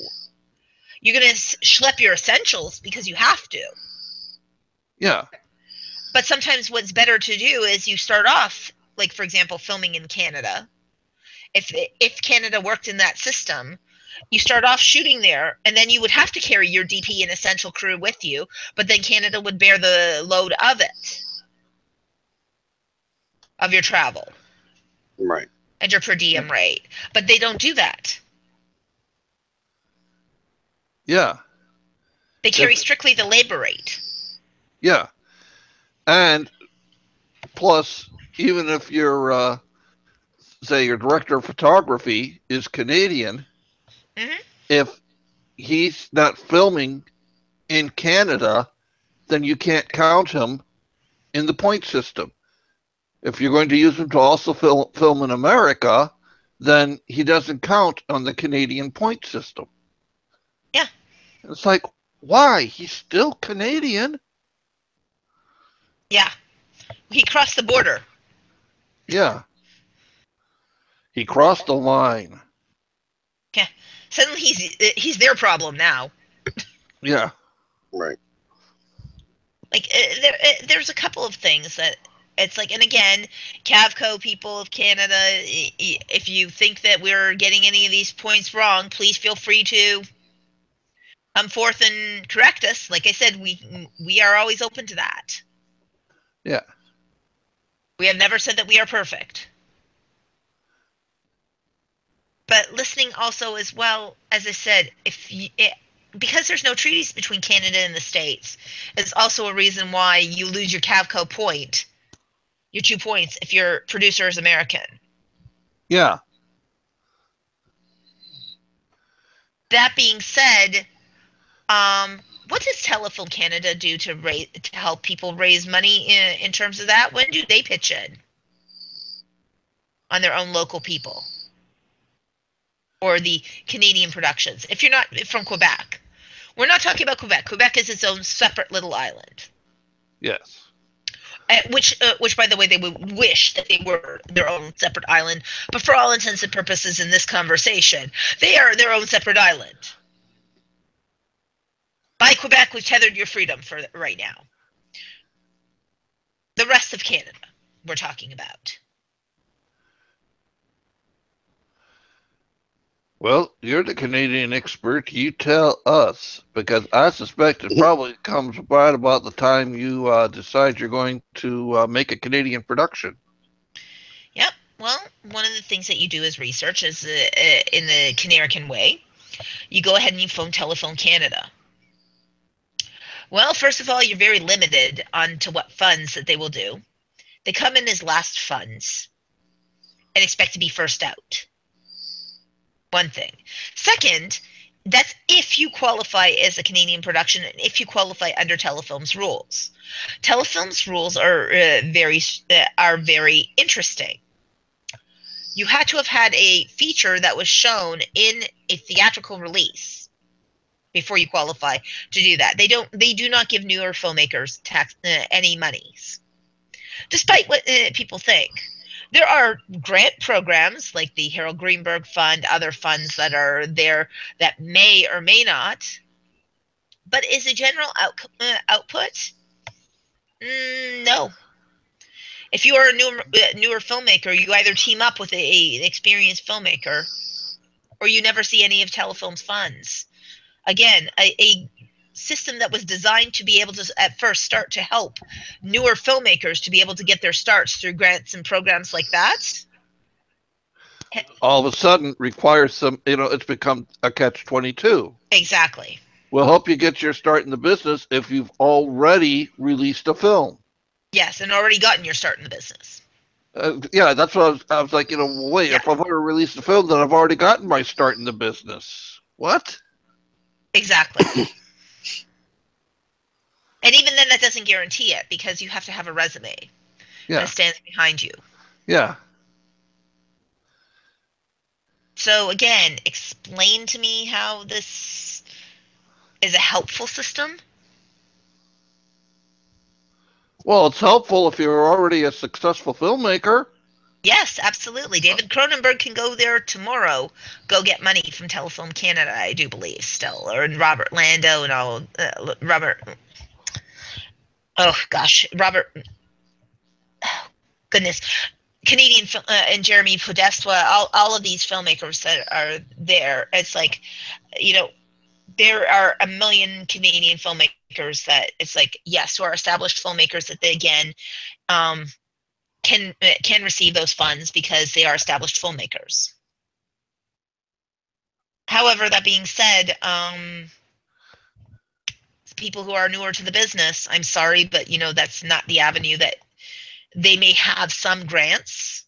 You're going to schlep your essentials because you have to. Yeah. But sometimes what's better to do is you start off, like, for example, filming in Canada. If Canada worked in that system, you start off shooting there, and then you would have to carry your DP and essential crew with you, but then Canada would bear the load of it, of your travel Right. and your per diem rate. But they don't do that. Yeah. They carry strictly the labor rate. Yeah. And plus, even if your say your director of photography is Canadian, Mm-hmm. if he's not filming in Canada, then you can't count him in the point system. If you're going to use him to also film in America, then he doesn't count on the Canadian point system. Yeah. It's like, why? He's still Canadian. Yeah. He crossed the border. Yeah. He crossed the line. Yeah. Suddenly he's their problem now. Yeah. Right. Like there's a couple of things that it's like, and again, Cavco people of Canada, if you think that we're getting any of these points wrong, please feel free to come forth and correct us. Like I said, we are always open to that. Yeah. We have never said that we are perfect. But listening also as well, as I said, because there's no treaties between Canada and the States, is also a reason why you lose your Cavco point, your 2 points, if your producer is American. Yeah. That being said, what does Telefilm Canada do to help people raise money in terms of that? When do they pitch in on their own local people or the Canadian productions? If you're not from Quebec, we're not talking about Quebec. Quebec is its own separate little island. Yes. Which, by the way, they would wish that they were their own separate island. But for all intents and purposes in this conversation, they are their own separate island. By Quebec, we've tethered your freedom for right now. The rest of Canada, we're talking about. Well, you're the Canadian expert. You tell us, because I suspect it probably comes right about the time you decide you're going to make a Canadian production. Yep. Well, one of the things that you do as research is in the Canadian way. You go ahead and you phone Telefilm Canada. Well, first of all, you're very limited on to what funds that they will do. They come in as last funds and expect to be first out. One thing. Second, that's if you qualify as a Canadian production and if you qualify under Telefilm's rules. Telefilm's rules are very interesting. You had to have had a feature that was shown in a theatrical release before you qualify to do that. They do not give newer filmmakers any monies, despite what people think. There are grant programs like the Harold Greenberg Fund, other funds that are there that may or may not. But is a general output? No. If you are a newer filmmaker, you either team up with an experienced filmmaker, or you never see any of Telefilm's funds. Again, a system that was designed to be able to at first start to help newer filmmakers to be able to get their starts through grants and programs like that. All of a sudden requires some, it's become a catch-22. Exactly. We'll help you get your start in the business if you've already released a film. Yes, and already gotten your start in the business. Yeah, that's what I was like, wait, Yeah. if I've already released a film, then I've already gotten my start in the business. What? Exactly. And even then, that doesn't guarantee it because you have to have a resume that stands behind you. Yeah. So again, explain to me how this is a helpful system. Well, it's helpful if you're already a successful filmmaker. Yes, absolutely. David Cronenberg can go there tomorrow, go get money from Telefilm Canada, I do believe, still. Or Robert Lando and all. Robert. Oh, gosh. Robert. Oh, goodness. Canadian and Jeremy Podesta, all of these filmmakers that are there. It's like, you know, there are a million Canadian filmmakers that it's like, yes, who are established filmmakers that they again um, can receive those funds because they are established filmmakers. However, that being said, people who are newer to the business, I'm sorry, but you know that's not the avenue that they may have some grants,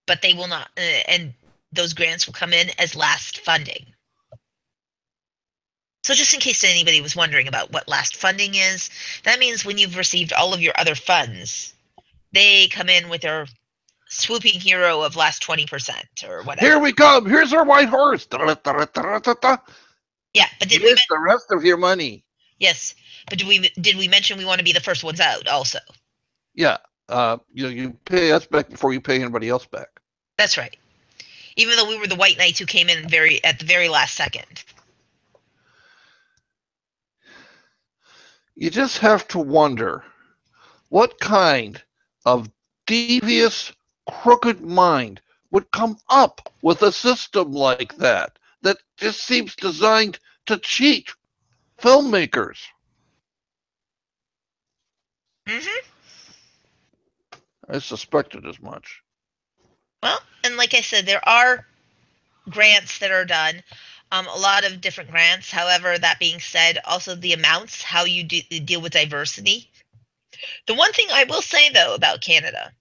but they will not, and those grants will come in as last funding. So just in case anybody was wondering about what last funding is, that means when you've received all of your other funds, they come in with their swooping hero of last 20% or whatever. Here we come. Here's our white horse. Yeah, but did we? Here's the rest of your money. Yes, but did we mention we want to be the first ones out also? Yeah. You pay us back before you pay anybody else back. That's right. Even though we were the white knights who came in at the very last second. You just have to wonder what kind of devious, crooked mind would come up with a system like that just seems designed to cheat filmmakers. Mm-hmm. I suspected as much. Well, and like I said, there are grants that are done, a lot of different grants. However, that being said, also the amounts, how you deal with diversity. The one thing I will say, though, about Canada,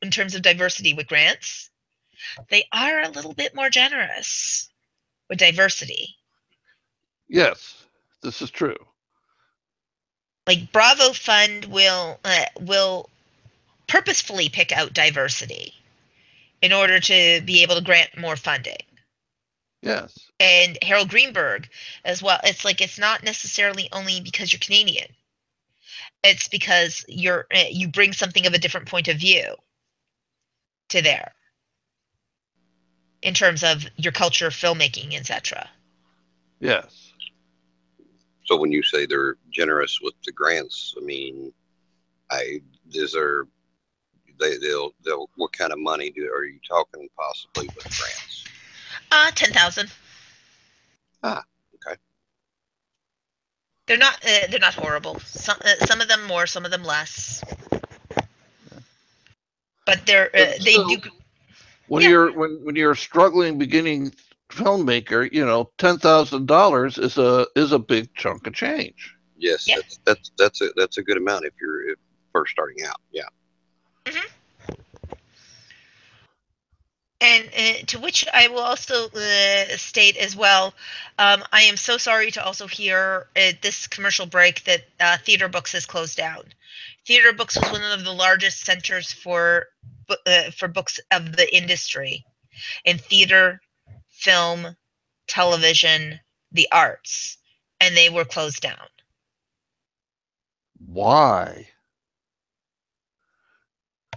in terms of diversity with grants, they are a little bit more generous with diversity. Yes, this is true. Like Bravo Fund will purposefully pick out diversity in order to be able to grant more funding. Yes. And Harold Greenberg as well. It's like it's not necessarily only because you're Canadian. It's because you bring something of a different point of view to there in terms of your culture, filmmaking, etc. Yes. So when you say they're generous with the grants, I mean, they'll what kind of money are you talking possibly with grants? 10,000. Ah, okay. They're not horrible. Some of them more, some of them less. But they do. When Yeah. you're a struggling beginning filmmaker, $10,000 is a big chunk of change. Yes, Yeah. that's a good amount if you're first starting out. Yeah. Mm-hmm. And to which I will also state as well, I am so sorry to also hear at this commercial break that Theater Books has closed down. Theater Books was one of the largest centers for books of the industry in theater, film, television, the arts, and they were closed down. Why?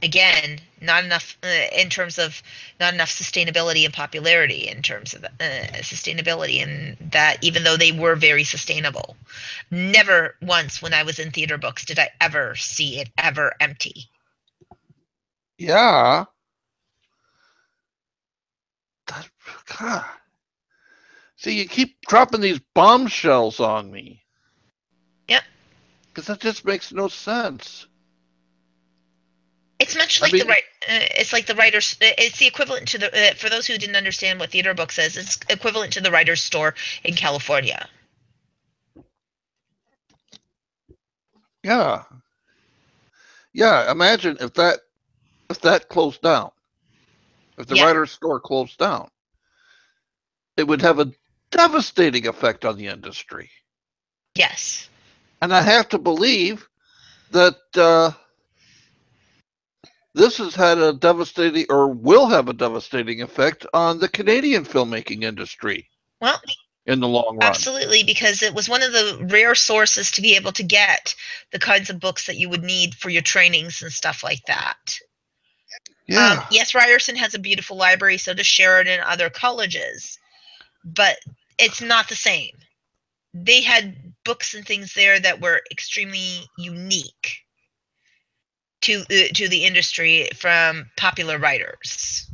Again, not enough in terms of not enough sustainability and popularity in terms of sustainability, and that even though they were very sustainable, never once when I was in Theater Books did I ever see it ever empty. Yeah. God. See, you keep dropping these bombshells on me. Yep. Because that just makes no sense. It's much like it's like the writers. It's the equivalent to the. For those who didn't understand what Theater Books is, it's equivalent to the writer's store in California. Yeah. Yeah. Imagine if that closed down. If the writer's store closed down, it would have a devastating effect on the industry. Yes. And I have to believe that this has had a devastating or will have a devastating effect on the Canadian filmmaking industry. Well, in the long run. Absolutely, because it was one of the rare sources to be able to get the kinds of books that you would need for your trainings and stuff like that. Yeah. Yes, Ryerson has a beautiful library, so does Sheridan and other colleges, but it's not the same. They had books and things there that were extremely unique to the industry from popular writers.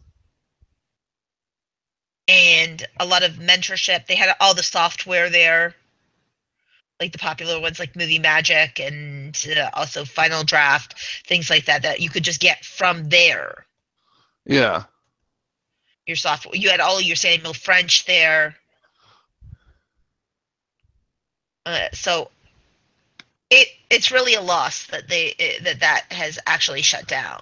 And a lot of mentorship. They had all the software there, like the popular ones like Movie Magic and also Final Draft, things like that, that you could just get from there. Yeah. Your software. You had all your Samuel French there. So it's really a loss that that has actually shut down.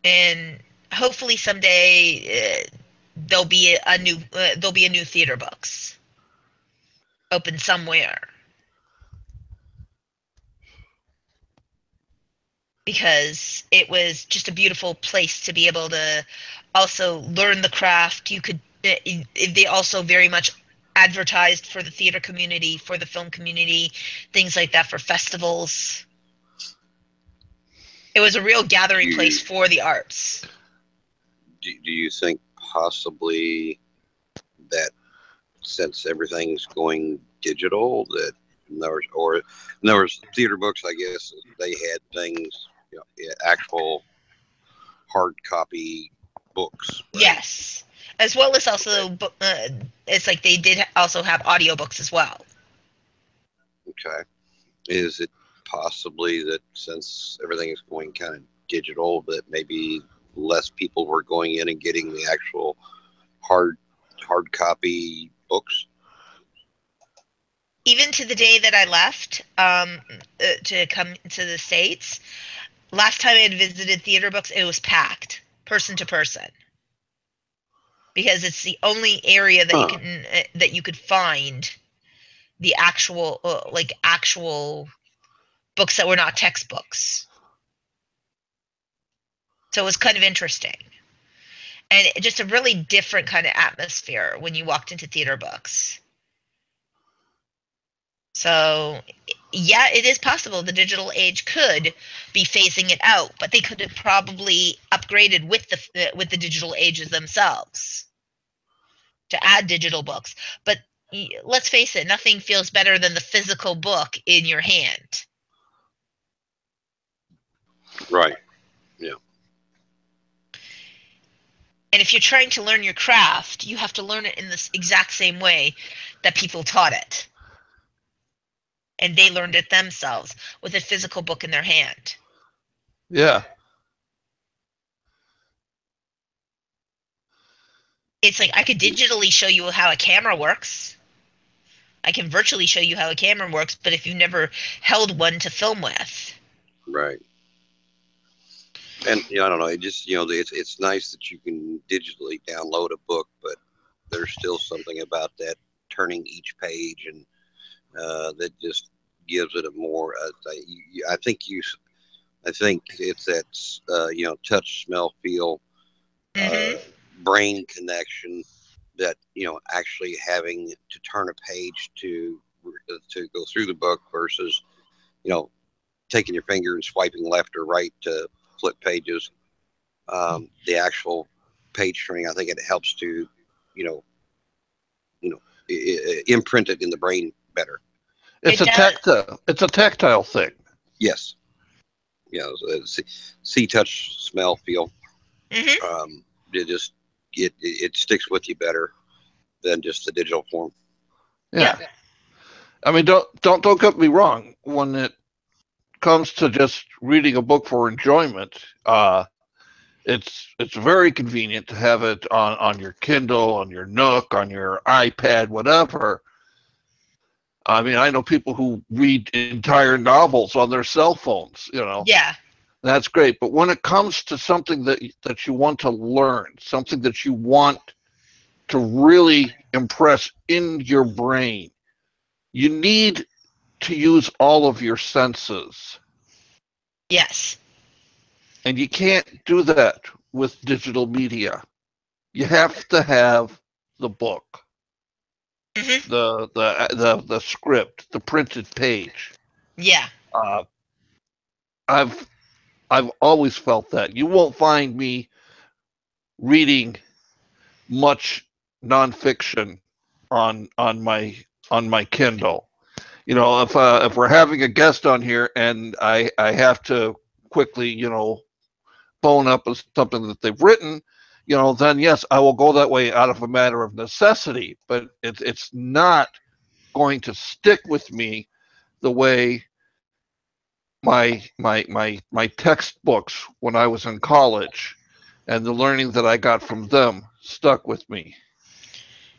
And hopefully someday there'll be a new theater books open somewhere, because it was just a beautiful place to be able to also learn the craft. You could they also very much advertised for the theater community, for the film community, things like that, for festivals. It was a real gathering place for the arts. Do you think possibly that since everything's going digital, that in other words, theater books, I guess they had things, actual hard copy books, right? Yes, as well as also it's like they did also have audiobooks as well. Okay. Is it possibly that since everything is going kind of digital, that maybe less people were going in and getting the actual hard copy books? Even to the day that I left to come to the States, last time I had visited theater books, it was packed, person to person, because it's the only area that you could find the actual actual books that were not textbooks. So it was kind of interesting, and just a really different kind of atmosphere when you walked into theater books. So yeah, it is possible the digital age could be phasing it out, but they could have probably upgraded with the digital ages themselves to add digital books. But let's face it, nothing feels better than the physical book in your hand. Right. Yeah. And if you're trying to learn your craft, you have to learn it in this exact same way that people taught it. And they learned it themselves with a physical book in their hand. Yeah. It's like I could digitally show you how a camera works. I can virtually show you how a camera works, but if you've never held one to film with. Right. And I don't know. It just it's nice that you can digitally download a book, but there's still something about that turning each page and that just gives it a more. I think it's that touch, smell, feel, brain connection that actually having to turn a page to go through the book versus taking your finger and swiping left or right to flip pages. The actual page turning, I think it helps to you know imprint it in the brain better. It's a tactile thing. Yes. See, touch, smell, feel. It sticks with you better than just the digital form. Yeah. I mean, don't get me wrong. When it comes to just reading a book for enjoyment, it's very convenient to have it on your Kindle, on your Nook, on your iPad, whatever. I mean, I know people who read entire novels on their cell phones. Yeah. That's great. But when it comes to something that you want to learn, something that you want to really impress in your brain, you need to use all of your senses. Yes. And you can't do that with digital media. You have to have the book, the script, the printed page. Yeah. I've always felt that. You won't find me reading much nonfiction on my Kindle. if we're having a guest on here and I have to quickly, bone up with something that they've written, then yes, I will go that way out of a matter of necessity. But it's not going to stick with me the way my textbooks when I was in college and the learning that I got from them stuck with me.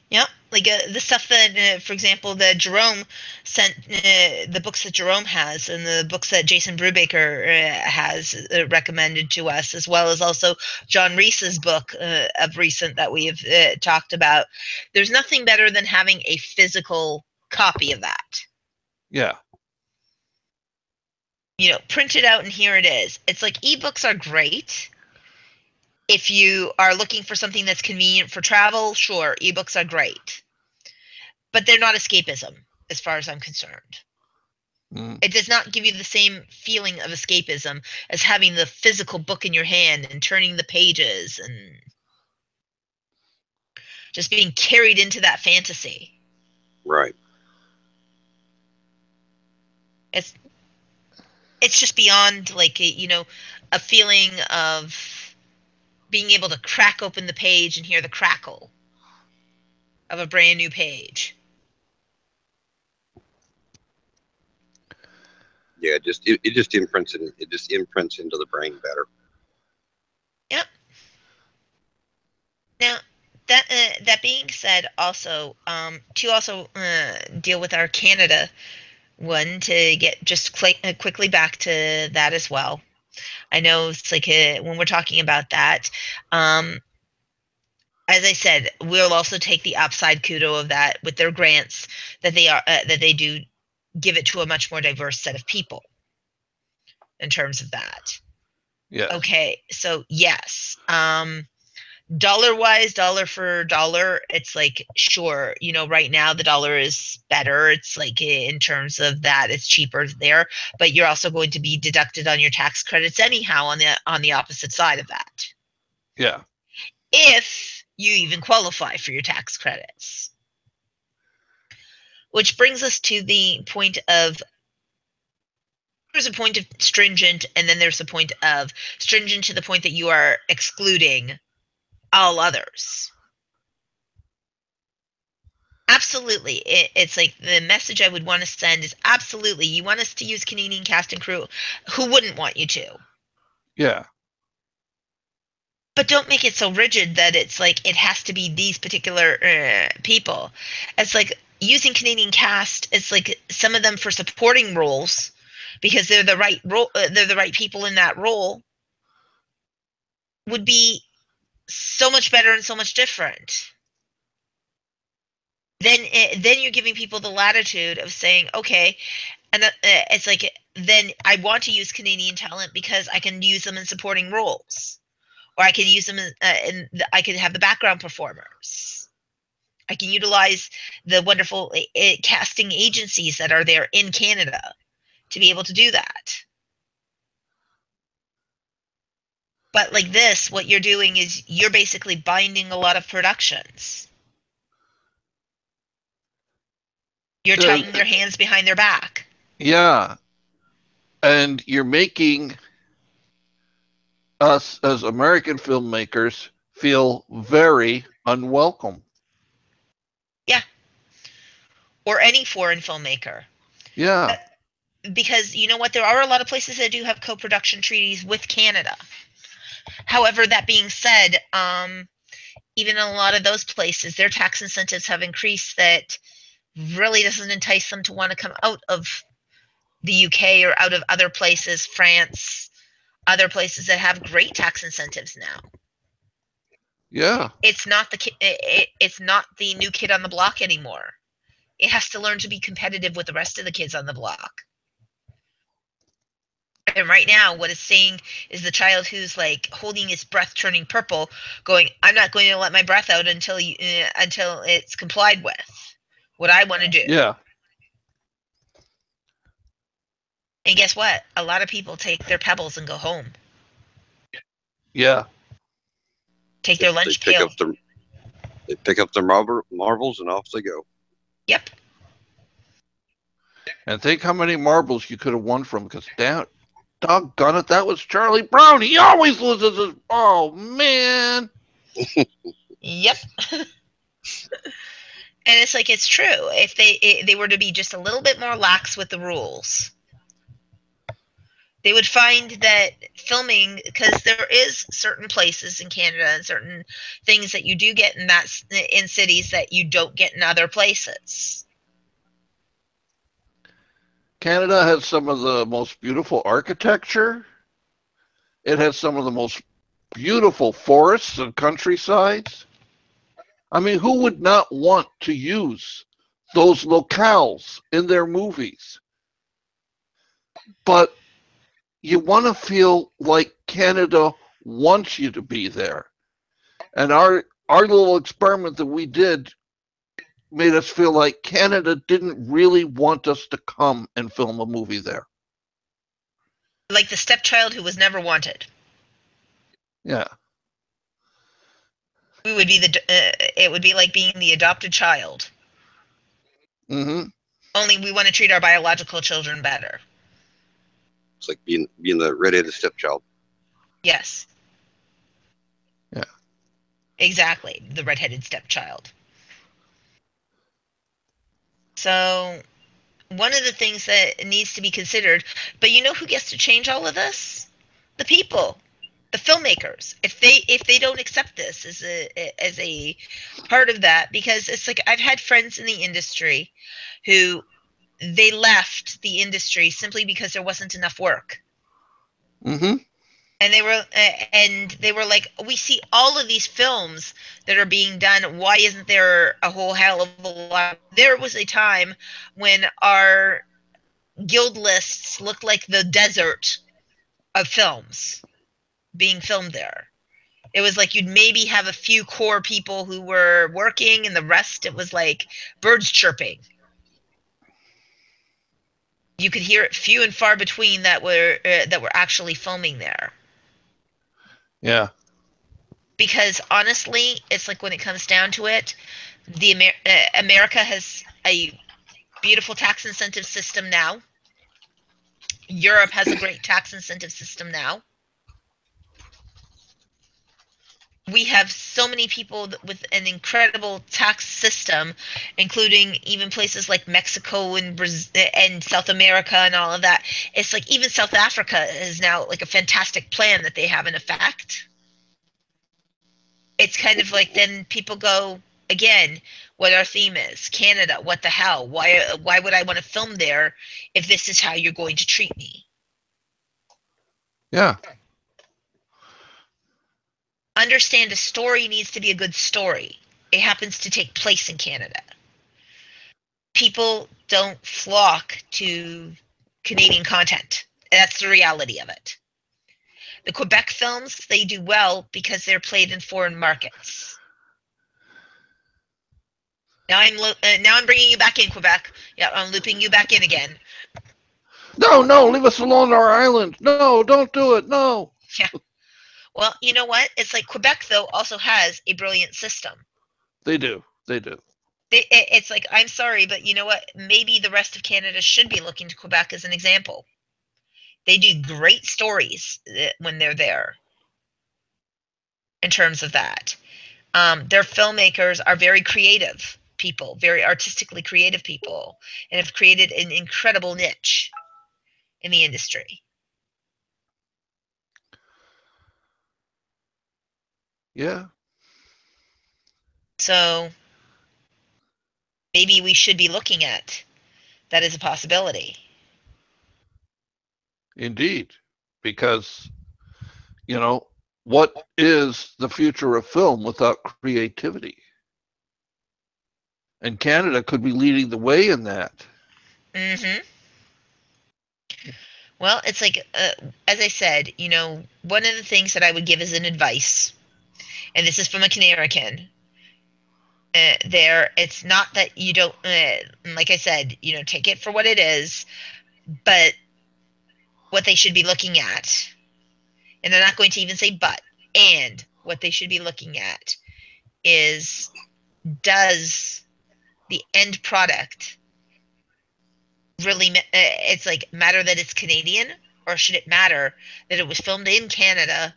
Yeah, like the stuff that, for example, that Jerome sent, the books that Jerome has, and the books that Jason Brubaker has recommended to us, as well as also John Reese's book of recent that we have talked about. There's nothing better than having a physical copy of that. Yeah. Print it out and here it is. It's like ebooks are great. If you are looking for something that's convenient for travel, sure, ebooks are great. But they're not escapism, as far as I'm concerned. It does not give you the same feeling of escapism as having the physical book in your hand and turning the pages and just being carried into that fantasy. Right. It's just beyond like a feeling of being able to crack open the page and hear the crackle of a brand new page. Yeah, it just imprints into the brain better. Yep. Now, that being said, also to also deal with our Canada one, to get just quickly back to that as well. I know it's like when we're talking about that, as I said, we'll also take the upside kudo of that with their grants that they do give it to a much more diverse set of people in terms of that. Yes. Okay, so yes. Dollar-wise, dollar for dollar, it's like, sure, right now the dollar is better. It's like in terms of that, it's cheaper there, but you're also going to be deducted on your tax credits anyhow on the opposite side of that. Yeah. If you even qualify for your tax credits. Which brings us to the point of, there's a point of stringent, and then there's a point of stringent to the point that you are excluding all others. Absolutely. It's like the message I would want to send is absolutely, you want us to use Canadian cast and crew. Who wouldn't want you to? Yeah. But don't make it so rigid that it's like it has to be these particular people. It's like using Canadian cast. It's like some of them for supporting roles because they're the right role. They're the right people in that role. Would be so much better and so much different. Then you're giving people the latitude of saying, okay, and it's like then I want to use Canadian talent because I can use them in supporting roles. Or I can use them I can have the background performers. I can utilize the wonderful casting agencies that are there in Canada to be able to do that. But like this, what you're doing is you're basically binding a lot of productions. You're tying their hands behind their back. Yeah. And you're making us as American filmmakers feel very unwelcome. Yeah. Or any foreign filmmaker. Yeah. Because you know what? There are a lot of places that do have co-production treaties with Canada. However, that being said, even in a lot of those places, their tax incentives have increased that really doesn't entice them to want to come out of the UK or out of other places, France, other places that have great tax incentives now. Yeah. It's not the new kid on the block anymore. It has to learn to be competitive with the rest of the kids on the block. And right now, what it's saying is the child who's like holding his breath, turning purple, going, "I'm not going to let my breath out until it's complied with. What I want to do." Yeah. And guess what? A lot of people take their pebbles and go home. Yeah. Take their lunch They pail. pick up their marbles and off they go. Yep. And think how many marbles you could have won from, because doggone it, that was Charlie Brown. He always loses his. Oh, man. Yep. And it's like, it's true. If they were to be just a little bit more lax with the rules, they would find that filming, because there is certain places in Canada and certain things that you do get in cities that you don't get in other places. Canada has some of the most beautiful architecture. It has some of the most beautiful forests and countrysides. I mean, who would not want to use those locales in their movies? But you want to feel like Canada wants you to be there. And our little experiment that we did made us feel like Canada didn't really want us to come and film a movie there. Like the stepchild who was never wanted. Yeah. We would be it would be like being the adopted child. Mm-hmm. Only we want to treat our biological children better. It's like being the redheaded stepchild. Yes. Yeah. Exactly, the redheaded stepchild. So, one of the things that needs to be considered, but you know who gets to change all of this? The people, the filmmakers. If they don't accept this as a part of that, because it's like I've had friends in the industry who they left the industry simply because there wasn't enough work. Mm-hmm. And they were like, we see all of these films that are being done, why isn't there a whole hell of a lot? There was a time when our guild lists looked like the desert of films being filmed there. It was like you'd maybe have a few core people who were working, and the rest it was like birds chirping. You could hear it few and far between that were actually filming there. Yeah. Because honestly, it's like when it comes down to it, America has a beautiful tax incentive system now. Europe has a great tax incentive system now. We have so many people with an incredible tax system, including even places like Mexico and Brazil and South America and all of that. It's like even South Africa is now like a fantastic plan that they have in effect. It's kind of like then people go again, what our theme is, Canada, what the hell? Why would I want to film there if this is how you're going to treat me? Yeah. Understand a story needs to be a good story. It happens to take place in Canada. People don't flock to Canadian content. That's the reality of it. The Quebec films, they do well because they're played in foreign markets. Now I'm bringing you back in, Quebec. Yeah, I'm looping you back in again. No, leave us alone on our island. No, don't do it. No. Yeah. Well, you know what? It's like Quebec, though, also has a brilliant system. They do. They do. It's like, I'm sorry, but you know what? Maybe the rest of Canada should be looking to Quebec as an example. They do great stories when they're there in terms of that. Their filmmakers are very creative people, very artistically creative people, and have created an incredible niche in the industry. Yeah. So maybe we should be looking at that as a possibility. Indeed. Because, what is the future of film without creativity? And Canada could be leading the way in that. Mm-hmm. Well, it's like, as I said, one of the things that I would give as an advice, and this is from a Canadian, it's not that you don't, like I said, take it for what it is, but what they should be looking at, and I'm not going to even say but, and what they should be looking at is, does the end product really it's like matter that it's Canadian, or should it matter that it was filmed in Canada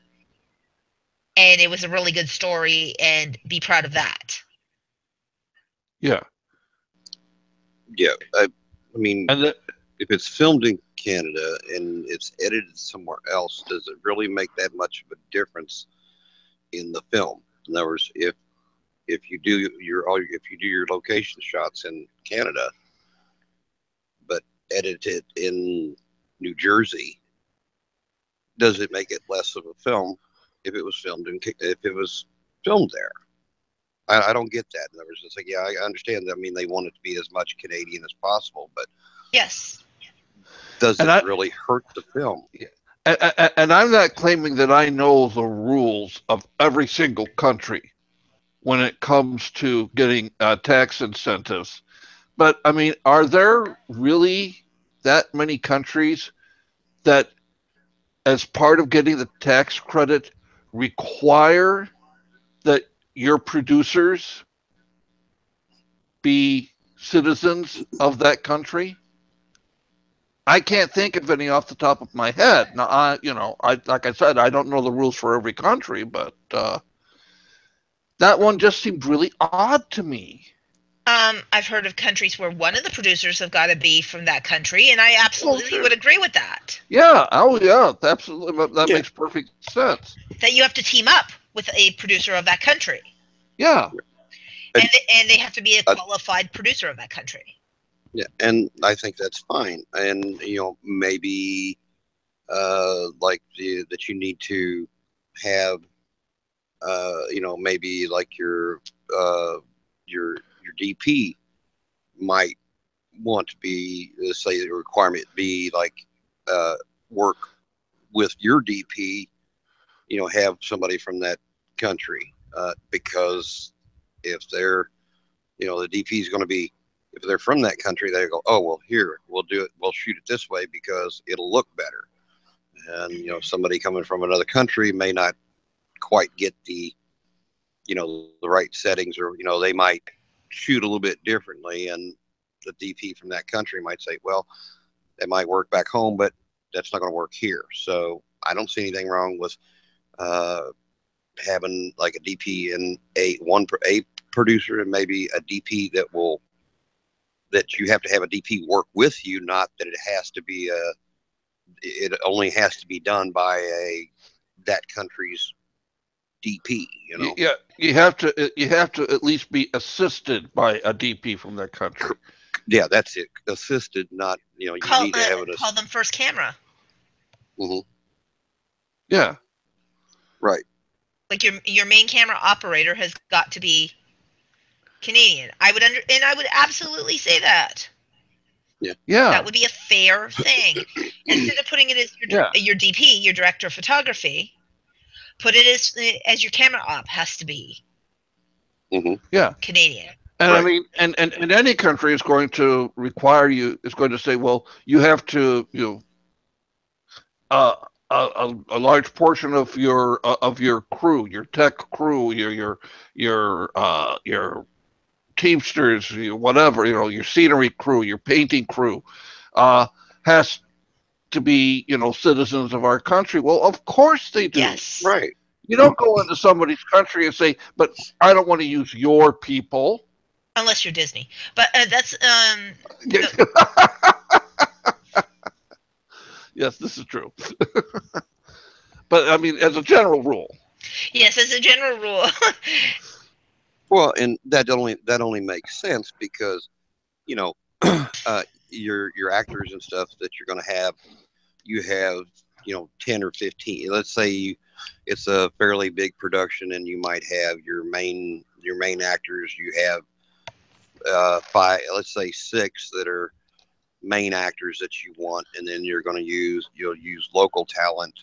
and it was a really good story and be proud of that? Yeah. Yeah, I mean, And the, if it's filmed in Canada and it's edited somewhere else, does it really make that much of a difference in the film? In other words, if you do your location shots in Canada, but edit it in New Jersey, does it make it less of a film if it was filmed there? I don't get that. In other words, it's like, yeah, I understand that. I mean, they want it to be as much Canadian as possible, but Yes. does and it I really hurt the film? and I'm not claiming that I know the rules of every single country when it comes to getting tax incentives. But I mean, are there really that many countries that, as part of getting the tax credit, require that your producers be citizens of that country? I can't think of any off the top of my head. Now, I like I said, I don't know the rules for every country, but that one just seemed really odd to me. I've heard of countries where one of the producers have got to be from that country, and I Oh, absolutely sure. would agree with that. Yeah. Oh, yeah. Absolutely. That Yeah, makes perfect sense. That you have to team up with a producer of that country, Yeah. and and they have to be a uh, qualified producer of that country. yeah, and I think that's fine. And maybe like that you need to have maybe like uh, your DP might want to be, say, the requirement be like uh, work with your DP, have somebody from that country, because if they're, the DP is going to be, if they're from that country, they go, oh, well, here, we'll do it, we'll shoot it this way because it'll look better. And, somebody coming from another country may not quite get the right settings, or, they might shoot a little bit differently. And the DP from that country might say, well, that might work back home, but that's not going to work here. So I don't see anything wrong with uh, having like a DP and a producer, and maybe a DP that you have to have a DP work with you, not that it only has to be done by that country's DP. Yeah. You have to at least be assisted by a DP from that country. Yeah, that's it. Assisted, not, you Call need to have it call as. them first camera. Mhm. Yeah. Right. Like your main camera operator has got to be Canadian. I would absolutely say that. Yeah. That Yeah. would be a fair thing. Instead of putting it as Yeah. your DP, your director of photography, put it as your camera op has to be Hmm. Yeah. Canadian. And I Right. mean, and any country is going to require you, is going to say, well, you have to, uh, a large portion of your crew, your tech crew, your teamsters, whatever, your scenery crew, your painting crew, uh, has to be, citizens of our country. Well, of course they do. Yes, Right. You don't go into somebody's country and say, but I don't want to use your people. unless you're Disney. But that's no, Yes, this is true. But I mean, as a general rule. yes, as a general rule. Well, and that only makes sense because, you know your actors and stuff that you're going to have, you have, 10 or 15. Let's say it's a fairly big production, and you might have your main actors. You have five, let's say six, that are main actors that you want, and then you'll use local talent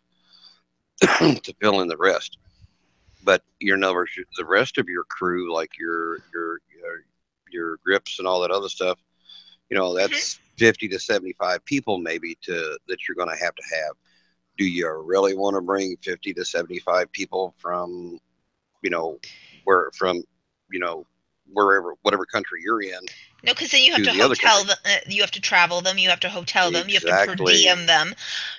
to fill in the rest. But the rest of your crew, like your grips and all that other stuff, Mhm. that's 50 to 75 people maybe that you're going to have. Do you really want to bring 50 to 75 people from, you know, where from, you know, whatever country you're in, No, because then you have to to the other hotel country. them, you have to travel them, you have to hotel them, you have to per Exactly. diem them.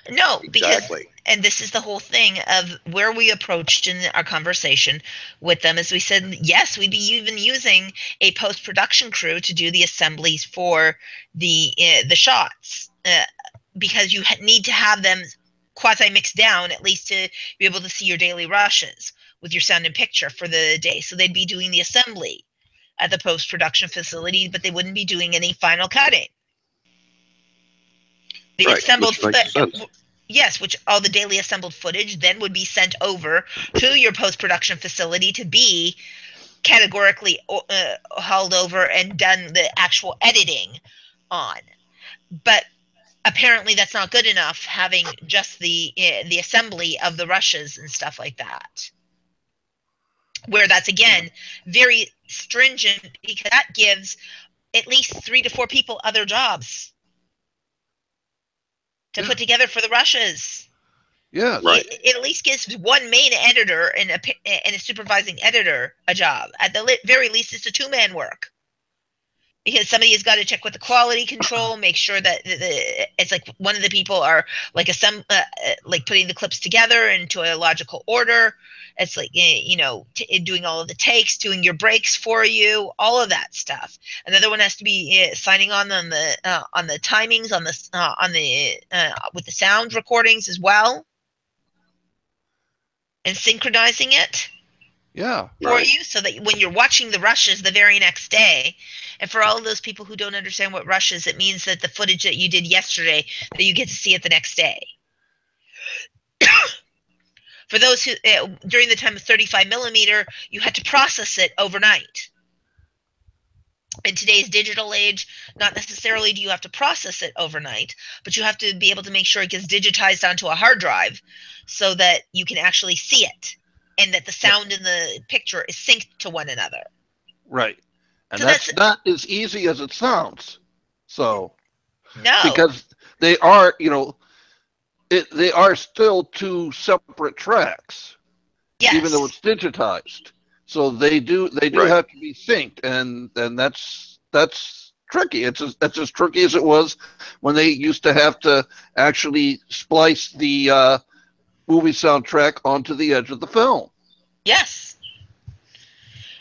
No, because, Exactly. and this is the whole thing of where we approached in our conversation with them, is we said, yes, we'd be even using a post-production crew to do the assemblies for the shots, because you need to have them quasi mixed down, at least to be able to see your daily rushes with your sound and picture for the day. So they'd be doing the assembly at the post-production facility, but they wouldn't be doing any final cutting. The Right. assembled, Which makes sense. yes, which all the daily assembled footage then would be sent over to your post-production facility to be categorically hauled over and done the actual editing on. But apparently that's not good enough, having just the assembly of the rushes and stuff like that, where that's again very stringent, because that gives at least 3 to 4 people other jobs to put together for the rushes. Yes. Right. It at least gives one main editor and a supervising editor a job. At the very least, it's a 2-man work, because somebody has got to check with the quality control, make sure that it's like one of the people are like like putting the clips together into a logical order. It's like, doing all of the takes, doing your breaks for you, all of that stuff. Another one has to be signing on the timings on the with the sound recordings as well, and synchronizing it Yeah. for Right. you, so that when you're watching the rushes the very next day, and for all of those people who don't understand what rush is, it means that the footage that you did yesterday, that you get to see it the next day. For those who, during the time of 35 millimeter, you had to process it overnight. In today's digital age, not necessarily do you have to process it overnight, but you have to be able to make sure it gets digitized onto a hard drive so that you can actually see it, and that the sound and the picture is synced to one another. Right. And So that's, that's not as easy as it sounds. So, no, because they are, they are still two separate tracks, even though yes, it's digitized. So they do Right. have to be synced, and that's tricky. It's as tricky as it was when they used to have to actually splice the movie soundtrack onto the edge of the film. yes.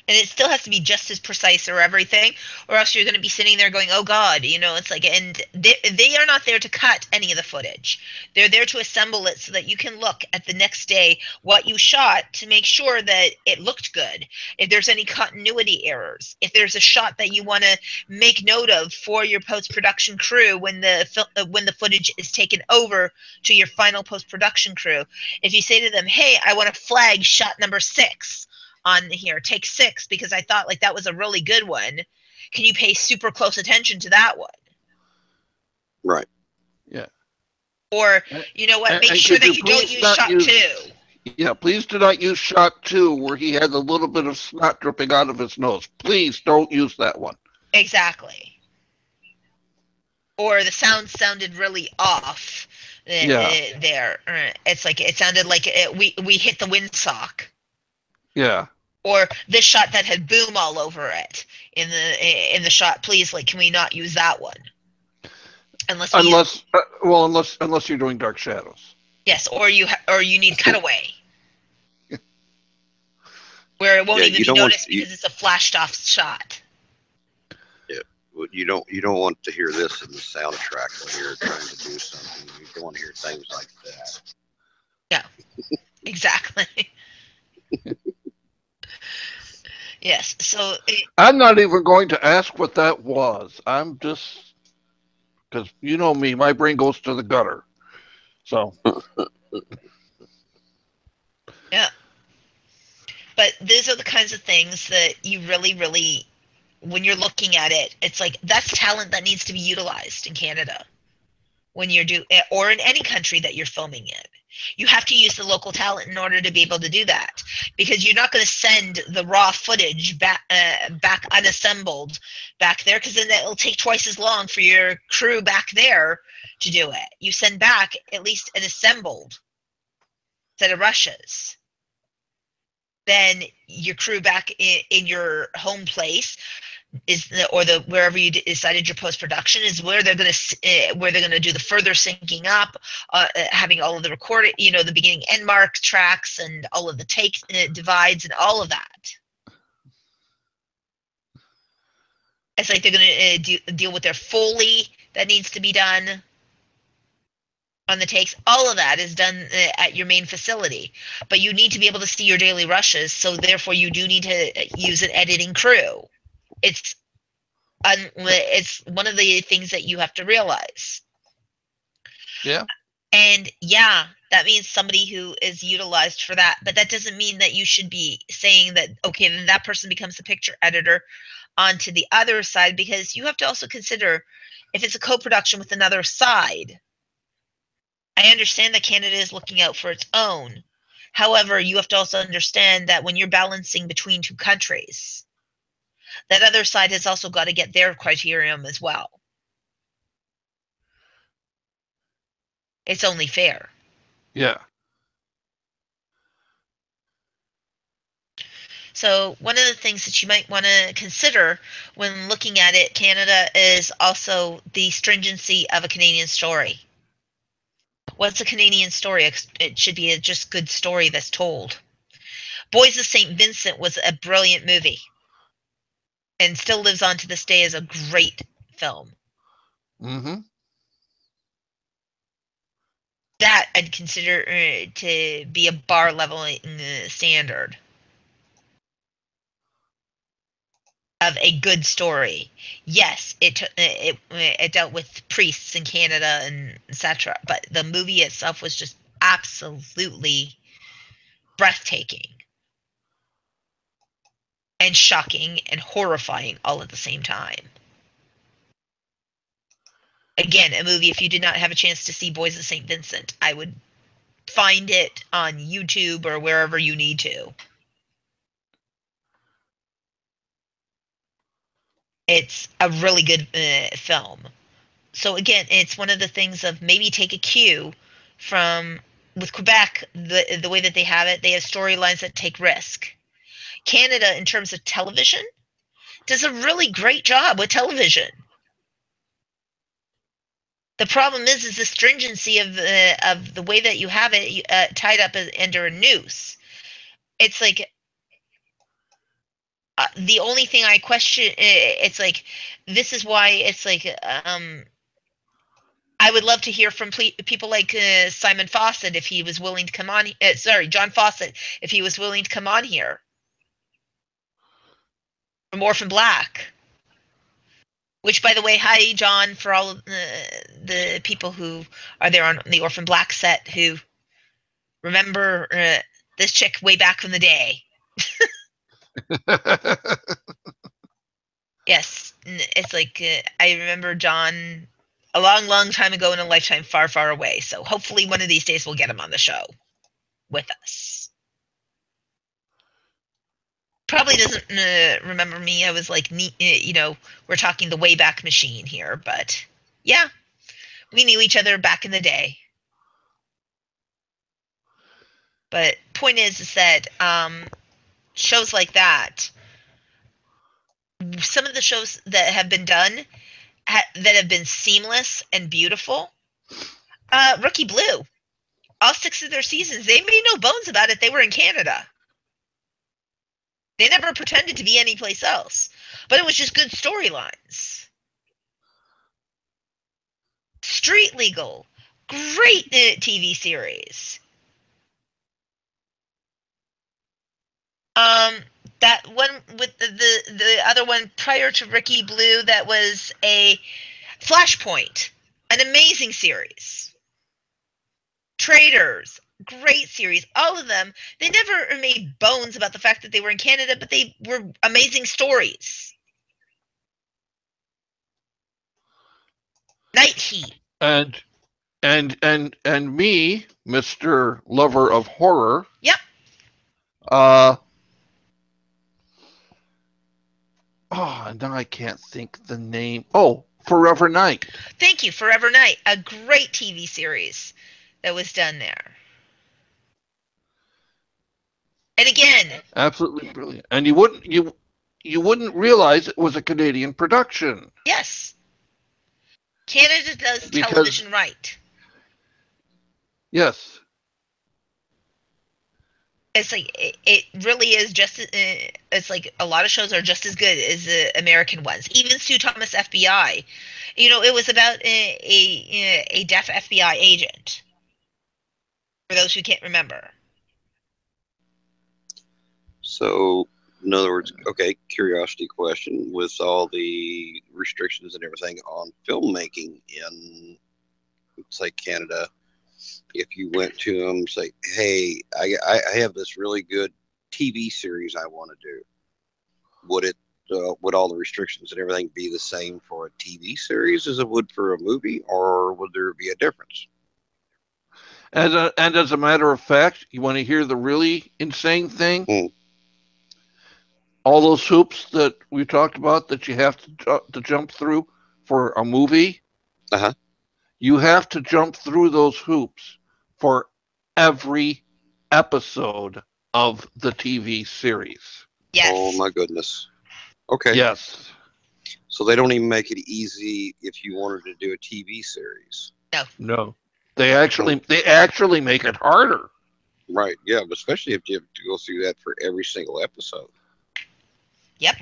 And it still has to be just as precise or everything, or else you're going to be sitting there going, oh god, it's like, and they are not there to cut any of the footage. They're there to assemble it so that you can look at the next day what you shot, to make sure that it looked good, if there's any continuity errors, if there's a shot that you want to make note of for your post-production crew when the footage is taken over to your final post-production crew. If you say to them, hey, I want to flag shot number 6 on here, take 6, because I thought like that was a really good one, can you pay super close attention to that one? Right. Yeah. Or, you know what, make And sure could that you you don't please use not shot use? 2. Yeah, please do not use shot 2 where he had a little bit of snot dripping out of his nose. Please don't use that one. Exactly. Or the sound sounded really off Yeah. there. It's like it sounded like we hit the windsock. Yeah. Or this shot that had boom all over it in the shot. Please, like, can we not use that one? Unless we use, Unless you're doing Dark Shadows. yes, or you need cutaway, where it won't Yeah. even You be don't want noticed because it's a flashed off shot. yeah, you don't want to hear this in the soundtrack when you're trying to do something. You don't want to hear things like that. Yeah, exactly. Yes. So I'm not even going to ask what that was. I'm just because you know me, my brain goes to the gutter. So yeah, but these are the kinds of things that you really, really, when you're looking at it, it's like that's talent that needs to be utilized in Canada when you're or in any country that you're filming in. You have to use the local talent in order to be able to do that, because you're not going to send the raw footage back unassembled back there, because then it'll take twice as long for your crew back there to do it. You send back at least an assembled set of rushes. then your crew back in your home place or wherever you decided your post-production is where they're going to do the further syncing up, having all of the recording, the beginning end mark tracks and all of the take divides and all of that. It's like they're going to deal with their Foley that needs to be done on the takes. All of that is done at your main facility, but you need to be able to see your daily rushes, so therefore you do need to use an editing crew. It's one of the things that you have to realize. Yeah. And yeah, that means somebody who is utilized for that, but that doesn't mean that you should be saying that, okay, then that person becomes the picture editor onto the other side, because you have to also consider if it's a co-production with another side. I understand that Canada is looking out for its own. However, you have to also understand that when you're balancing between two countries, that other side has also got to get their criterion as well. It's only fair. Yeah. So one of the things that you might want to consider when looking at it, Canada, is also the stringency of a Canadian story. What's a Canadian story? It should be a just good story that's told. Boys of St. Vincent was a brilliant movie and still lives on to this day as a great film. Mm-hmm. That I'd consider to be a bar level standard of a good story. Yes, it dealt with priests in Canada and etc. But the movie itself was just absolutely breathtaking and shocking and horrifying all at the same time. Again, a movie, if you did not have a chance to see Boys of St. Vincent, I would find it on YouTube or wherever you need to. It's a really good film. So again, it's one of the things of maybe take a cue from, with Quebec, the way that they have it, they have storylines that take risk. Canada, in terms of television, does a really great job with television. The problem is the stringency of the way that you have it tied up under a noose. It's like the only thing I question. It's like this is why it's like I would love to hear from people like Simon Fawcett if he was willing to come on. John Fawcett, if he was willing to come on here from Orphan Black. Which, by the way, hi John, for all of the people who are there on the Orphan Black set who remember this chick way back in the day. Yes, it's like I remember John a long, long time ago in a lifetime far, far away. So hopefully one of these days we'll get him on the show with us. Probably doesn't remember me. I was like, we're talking the Wayback Machine here, but yeah, we knew each other back in the day. But point is that shows like that, some of the shows that have been done that have been seamless and beautiful, Rookie Blue, all 6 of their seasons, they made no bones about it. They were in Canada. They never pretended to be anyplace else. But it was just good storylines. Street Legal, great TV series. That one with the other one prior to Rookie Blue, that was a Flashpoint, an amazing series. Traders, great series. All of them, they never made bones about the fact that they were in Canada, but they were amazing stories. Night Heat. And me, Mr. Lover of Horror. Yep. Now I can't think the name. Oh, Forever Night. Thank you, Forever Night. A great TV series that was done there. And again, Absolutely brilliant. And you wouldn't realize it was a Canadian production yes, Canada does because television right. yes, It's like it really is just. It's like a lot of shows are just as good as the American ones. Even Sue Thomas FBI, it was about a deaf FBI agent. For those who can't remember. So, in other words, okay, curiosity question: with all the restrictions and everything on filmmaking in, say, Canada, if you went to them, say, "Hey, I have this really good TV series I want to do," would it would all the restrictions and everything be the same for a TV series as it would for a movie, or would there be a difference? and as a matter of fact, you want to hear the really insane thing? Hmm. All those hoops that we talked about that you have to jump through for a movie, Uh-huh. you have to jump through those hoops for every episode of the TV series. Oh Yes. my goodness. Okay. Yes. So they don't even make it easy if you wanted to do a TV series. No. No. They Hmm. actually make it harder. Right. Yeah. Especially if you have to go through that for every single episode. Yep.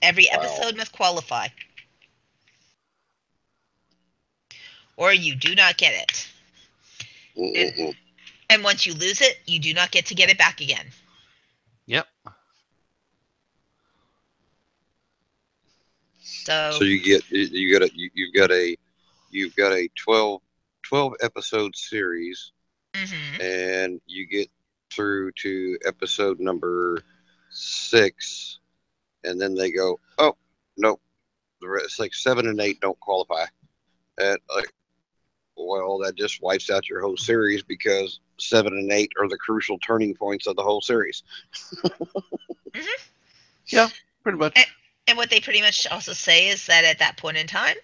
Every Wow. episode must qualify, or you do not get it. And Mm-mm-mm. and once you lose it, you do not get to get it back again. Yep. So So, you've got a 12 episode series, hmm and you get through to episode number 6, and then they go, oh no, the rest like 7 and 8 don't qualify. And like, well, that just wipes out your whole series because 7 and 8 are the crucial turning points of the whole series. hmm Yeah, pretty and, much. and what they pretty much also say is that at that point in time,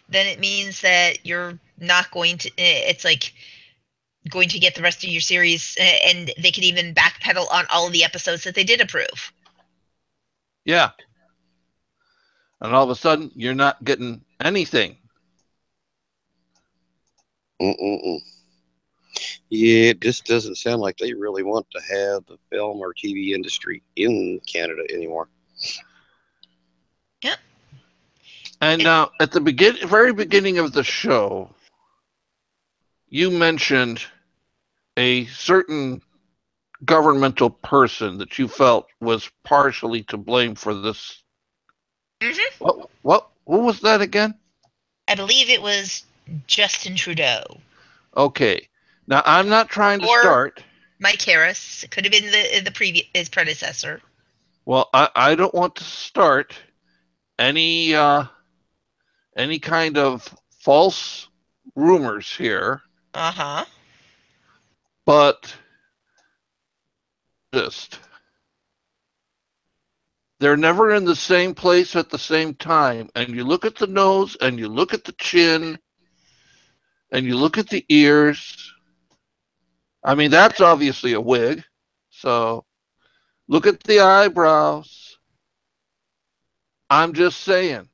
then it means that you're not going to. It's like going to get the rest of your series, and they could even backpedal on all of the episodes that they did approve. Yeah. And all of a sudden, you're not getting anything. Mm-mm-mm. Yeah, it just doesn't sound like they really want to have the film or TV industry in Canada anymore. Yeah. And It, now, at the very beginning of the show, you mentioned a certain governmental person that you felt was partially to blame for this. mhm. Who was that again? I believe it was Justin Trudeau Okay. Now, I'm not trying to or start. Mike Harris. It could have been the previous his predecessor. Well, I don't want to start any any kind of false rumors here, Uh huh. but just they're never in the same place at the same time. And you look at the nose, and you look at the chin, and you look at the ears. I mean, that's obviously a wig. So look at the eyebrows. I'm just saying,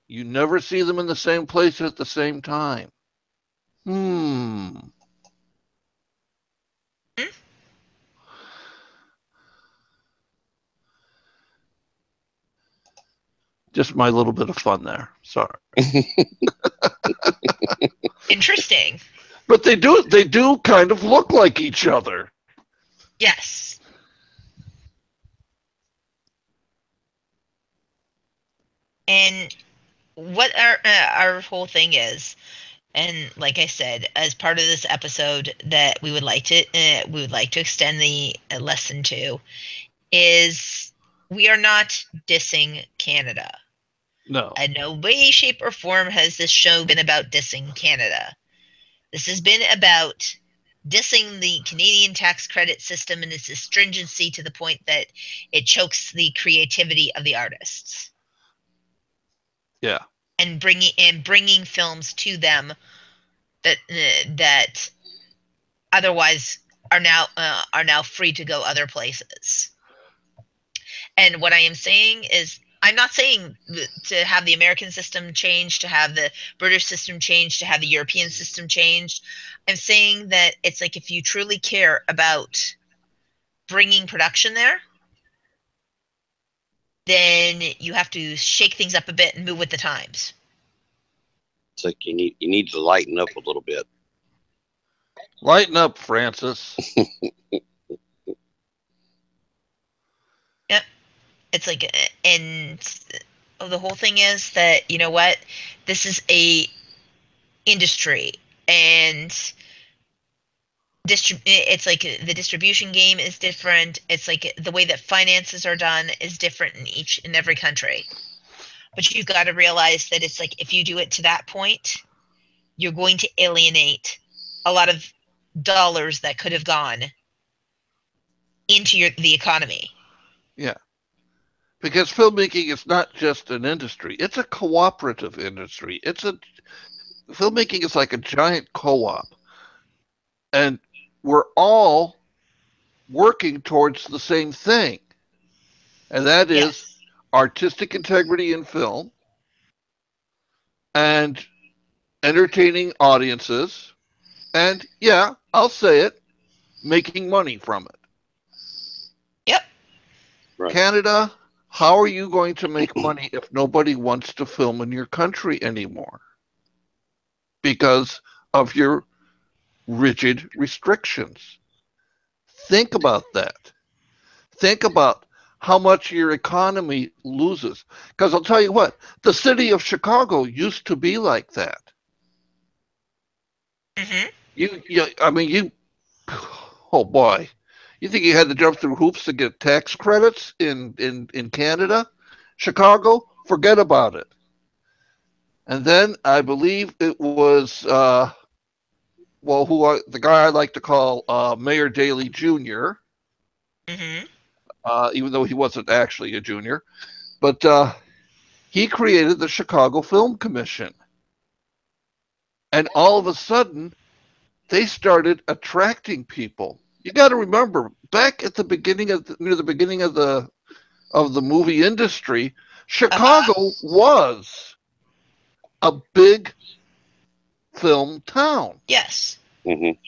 you never see them in the same place at the same time. Hmm. Just my little bit of fun there. Sorry. Interesting. But they do kind of look like each other. Yes. And what our whole thing is, and like I said, as part of this episode that we would like to extend the lesson to is we are not dissing Canada. No. In no way, shape, or form has this show been about dissing Canada. This has been about dissing the Canadian tax credit system and its stringency to the point that it chokes the creativity of the artists Yeah. and bringing films to them that otherwise are now free to go other places. And what I am saying is, I'm not saying to have the American system change, to have the British system change, to have the European system changed. I'm saying that it's like, if you truly care about bringing production there, then you have to shake things up a bit and move with the times. It's like you need to lighten up a little bit. Lighten up, Francis. Yep. It's like, and the whole thing is that, you know what, this is a industry, and it's like the distribution game is different. It's like the way that finances are done is different in each and every country. But you've got to realize that it's like, if you do it to that point, you're going to alienate a lot of dollars that could have gone into the economy. Yeah. Because filmmaking is not just an industry, it's a cooperative industry. Filmmaking is like a giant co-op. And we're all working towards the same thing. And that is Yes. artistic integrity in film and entertaining audiences. And yeah, I'll say it, making money from it. Yep. Right. Canada, how are you going to make money if nobody wants to film in your country anymore? Because of your rigid restrictions. Think about that. Think about how much your economy loses. Because I'll tell you what, the city of Chicago used to be like that. Mm-hmm. I mean, oh boy, you think you had to jump through hoops to get tax credits in Canada? Chicago, forget about it. And then I believe it was, the guy I like to call Mayor Daley Jr., Mm-hmm. even though he wasn't actually a junior, but he created the Chicago Film Commission. And all of a sudden, they started attracting people. You got to remember, back at the beginning near the beginning of the movie industry, Uh-huh. Chicago was a big film town. Yes. Mm-hmm.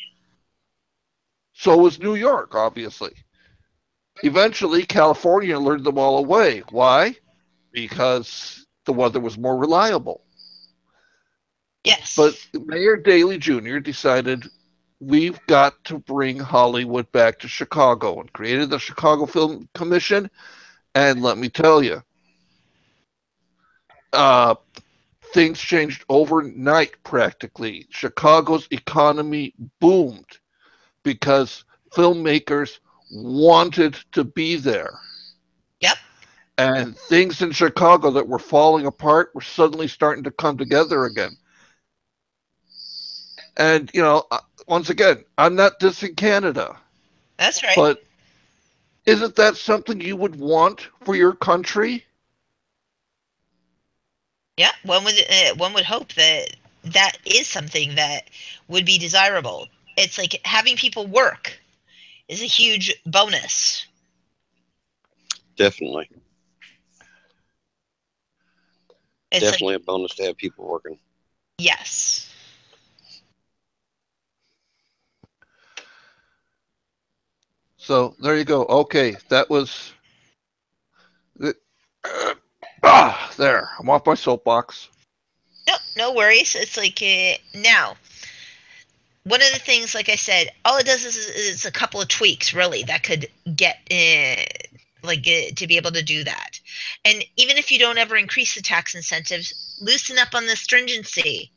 So was New York, obviously. Eventually, California lured them all away. Why? Because the weather was more reliable. But Yes. Mayor Daley Jr. decided we've got to bring Hollywood back to Chicago and created the Chicago Film Commission. And let me tell you, uh, things changed overnight practically. Chicago's economy boomed because filmmakers wanted to be there. Yep. And things in Chicago that were falling apart were suddenly starting to come together again. And, once again, I'm not dissing Canada, That's right. but isn't that something you would want for your country? Yeah. One would hope that that is something that would be desirable. It's like having people work is a huge bonus. Definitely. It's like, Definitely a bonus to have people working. yes. So there you go. Okay, that was. There. I'm off my soapbox. No, no worries. It's like, now, one of the things, like I said, all it does is a couple of tweaks, really, that could get to be able to do that. And even if you don't ever increase the tax incentives, loosen up on the stringency.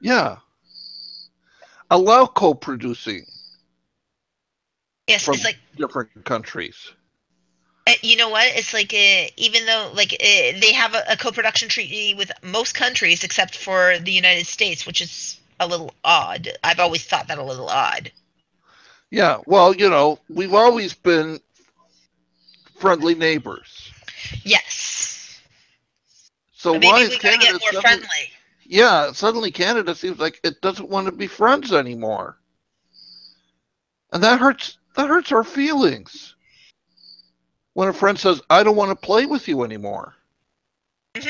Yeah. Allow co producing Yes, it's from like, different countries. you know what? It's like, even though, like, they have a co-production treaty with most countries except for the United States, which is a little odd. I've always thought that a little odd. Yeah, well, we've always been friendly neighbors. Yes, So but why maybe is we got to get Canada more suddenly? friendly. Yeah, suddenly Canada seems like it doesn't want to be friends anymore, and that hurts. That hurts our feelings. when a friend says, I don't want to play with you anymore. Hmm.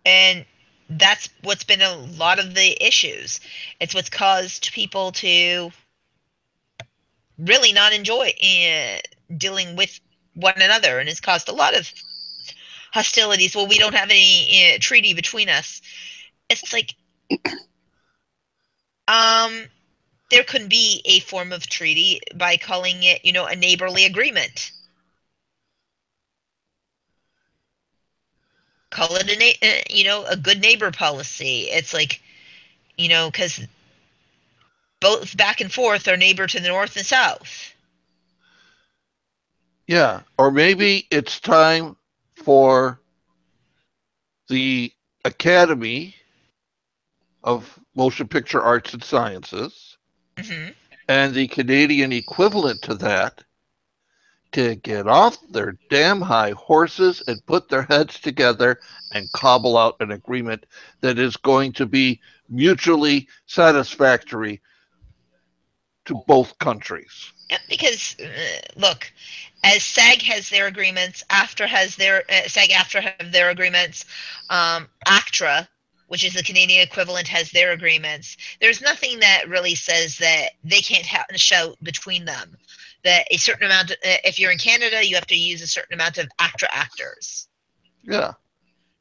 And that's what's been a lot of the issues. It's what's caused people to really not enjoy dealing with one another, and it's caused a lot of hostilities. Well, we don't have any treaty between us. It's like, um, there couldn't be a form of treaty by calling it, a neighborly agreement. Call it a good neighbor policy. It's like, because both back and forth are neighbor to the north and south. Yeah. Or maybe it's time for the Academy of Motion Picture Arts and Sciences Hmm. and the Canadian equivalent to that to get off their damn high horses and put their heads together and cobble out an agreement that is going to be mutually satisfactory to both countries. Yeah, because look, as SAG has their agreements, AFTRA has their SAG-AFTRA have their agreements, ACTRA, which is the Canadian equivalent, has their agreements. There's nothing that really says that they can't have a show between them. That a certain amount, if you're in Canada, you have to use a certain amount of ACTRA actors Yeah.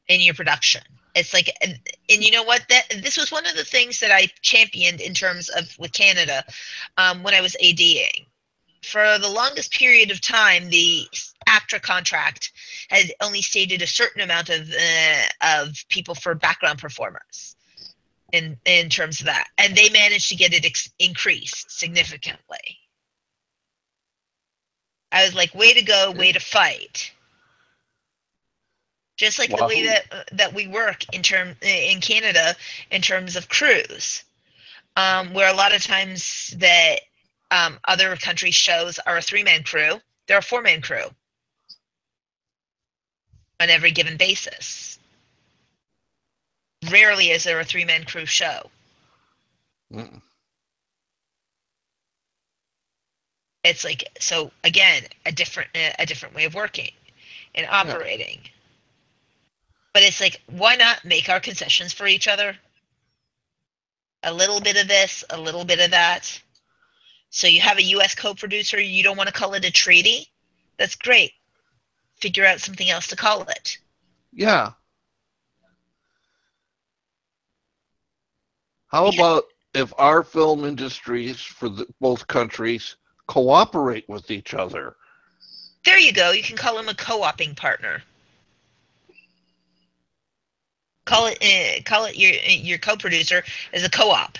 in your production. It's like, and you know what? That this was one of the things that I championed in terms of with Canada when I was ADing. For the longest period of time, the ACTRA contract had only stated a certain amount of people for background performers in terms of that, and they managed to get it increased significantly. I was like, way to go, way to fight. Just like the way Wahoo. that we work in Canada in terms of crews, where a lot of times that other countries' shows are a 3-man crew, they're a 4-man crew on every given basis. Rarely is there a 3-man crew show. Mm. It's like, so again, a different way of working and Yeah. operating. But it's like, why not make our concessions for each other? A little bit of this, a little bit of that. So you have a U.S. co-producer, you don't want to call it a treaty? That's great. Figure out something else to call it. Yeah. How Because about if our film industries for both countries cooperate with each other? there you go. You can call him a co-oping partner. Call it your co-producer as a co-op,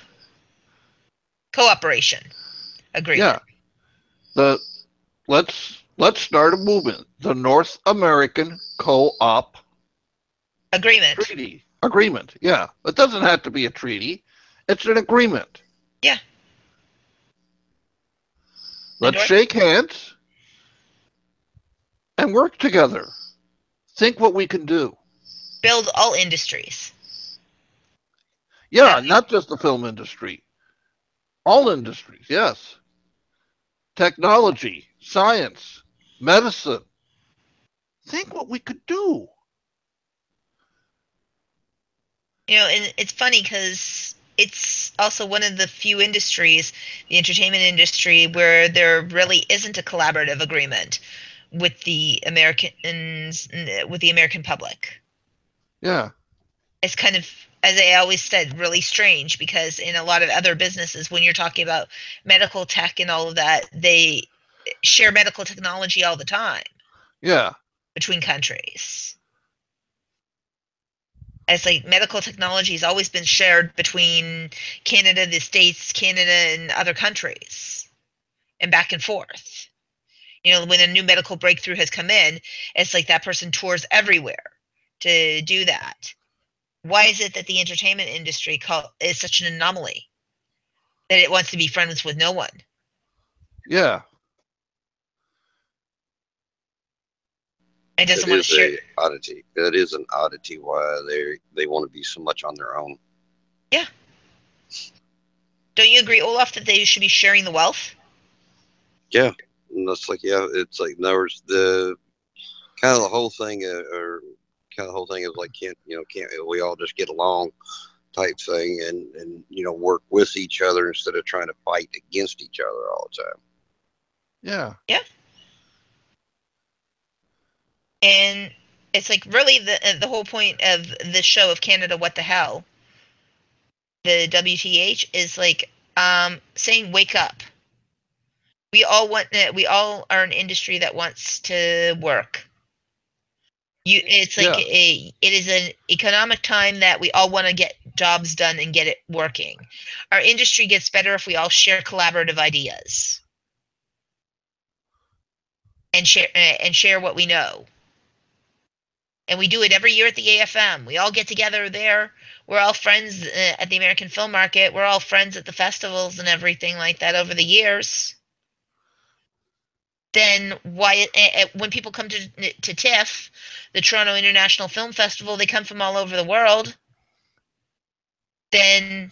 cooperation agreement. Yeah. The let's start a movement. The North American Co-op Agreement. Treaty Agreement. Yeah. It doesn't have to be a treaty. It's an agreement. Yeah. The Let's North shake hands and work together. Think what we can do. build all industries. Yeah, Have not just the film industry. All industries, yes. Technology, science, medicine. Think what we could do. and it's funny because it's also one of the few industries, the entertainment industry, where there really isn't a collaborative agreement with the American public. Yeah. It's kind of, as I always said, really strange because in a lot of other businesses, when you're talking about medical tech and all of that, they share medical technology all the time Yeah. between countries. It's like medical technology has always been shared between Canada, the States, Canada, and other countries, and back and forth. When a new medical breakthrough has come in, it's like that person tours everywhere to do that. Why is it that the entertainment industry is such an anomaly that it wants to be friends with no one? Yeah. It It doesn't want to is share. a oddity. It is an oddity why they want to be so much on their own. Yeah. Don't you agree, Olaf, that they should be sharing the wealth? Yeah, And that's like, yeah, it's like, in other words, the kind of the whole thing, or kind of the whole thing is like, can't we all just get along type thing, and work with each other instead of trying to fight against each other all the time. Yeah. Yeah. And it's like really the whole point of the show of Canada What the Hell, the WTH, is like saying wake up. We all are an industry that wants to work. It's like Yeah. it is an economic time that we all want to get jobs done and get it working. Our industry gets better if we all share collaborative ideas and share what we know. And we do it every year at the AFM. We all get together there. We're all friends at the American Film Market. We're all friends at the festivals and everything like that over the years. Then why when people come to TIFF, the Toronto International Film Festival, they come from all over the world. Then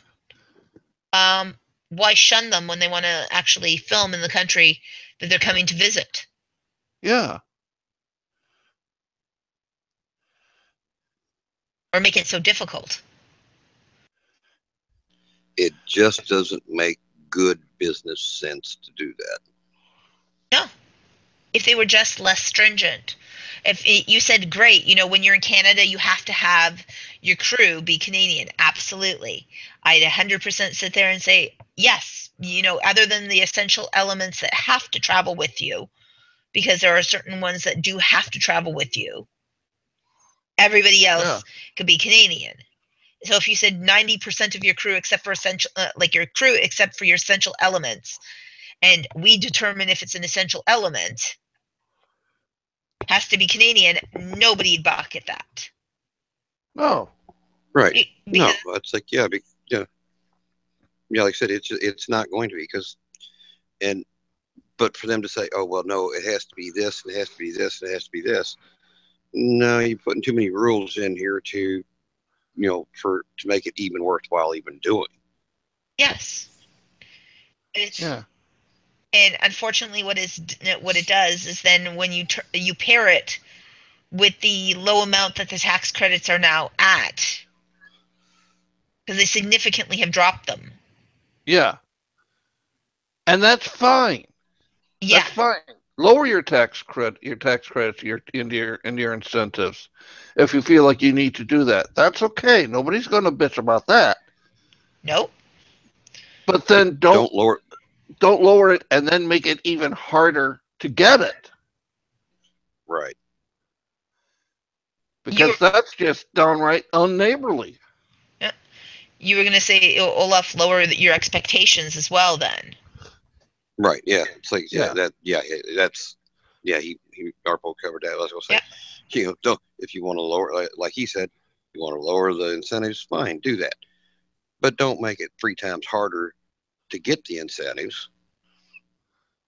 um, why shun them when they want to actually film in the country that they're coming to visit, Yeah. or make it so difficult? It just doesn't make good business sense to do that. No. If they were just less stringent. If you said, great, when you're in Canada, you have to have your crew be Canadian. Absolutely. I'd 100% sit there and say, yes, other than the essential elements that have to travel with you, because there are certain ones that do have to travel with you. Everybody Yeah. else could be Canadian. So if you said 90% of your crew except for essential, like your crew except for your essential elements, and we determine if it's an essential element, has to be Canadian, nobody'd balk at that. No. Right. No, Because it's like, yeah, like I said, it's not going to be and but for them to say, oh well, no, it has to be this, and it has to be this, and it has to be this. No, you're putting too many rules in here to make it even worthwhile even doing. yes, it's Yeah. and unfortunately, what it does is then when you pair it with the low amount that the tax credits are now at, because they significantly have dropped them. Yeah. And that's fine. Yeah, That's fine. Lower your tax credits, into your incentives, if you feel like you need to do that. That's okay. Nobody's going to bitch about that. nope. But But then don't lower it and then make it even harder to get it, right. You because that's just downright unneighborly. you were going to say, Olaf, lower your expectations as well. Then Right. Yeah. It's like, yeah, Yeah. that, yeah, that's, yeah, he Arpo covered that. I was going to say, yeah, don't, if you want to lower, like he said, you want to lower the incentives, fine, do that. But don't make it three times harder to get the incentives.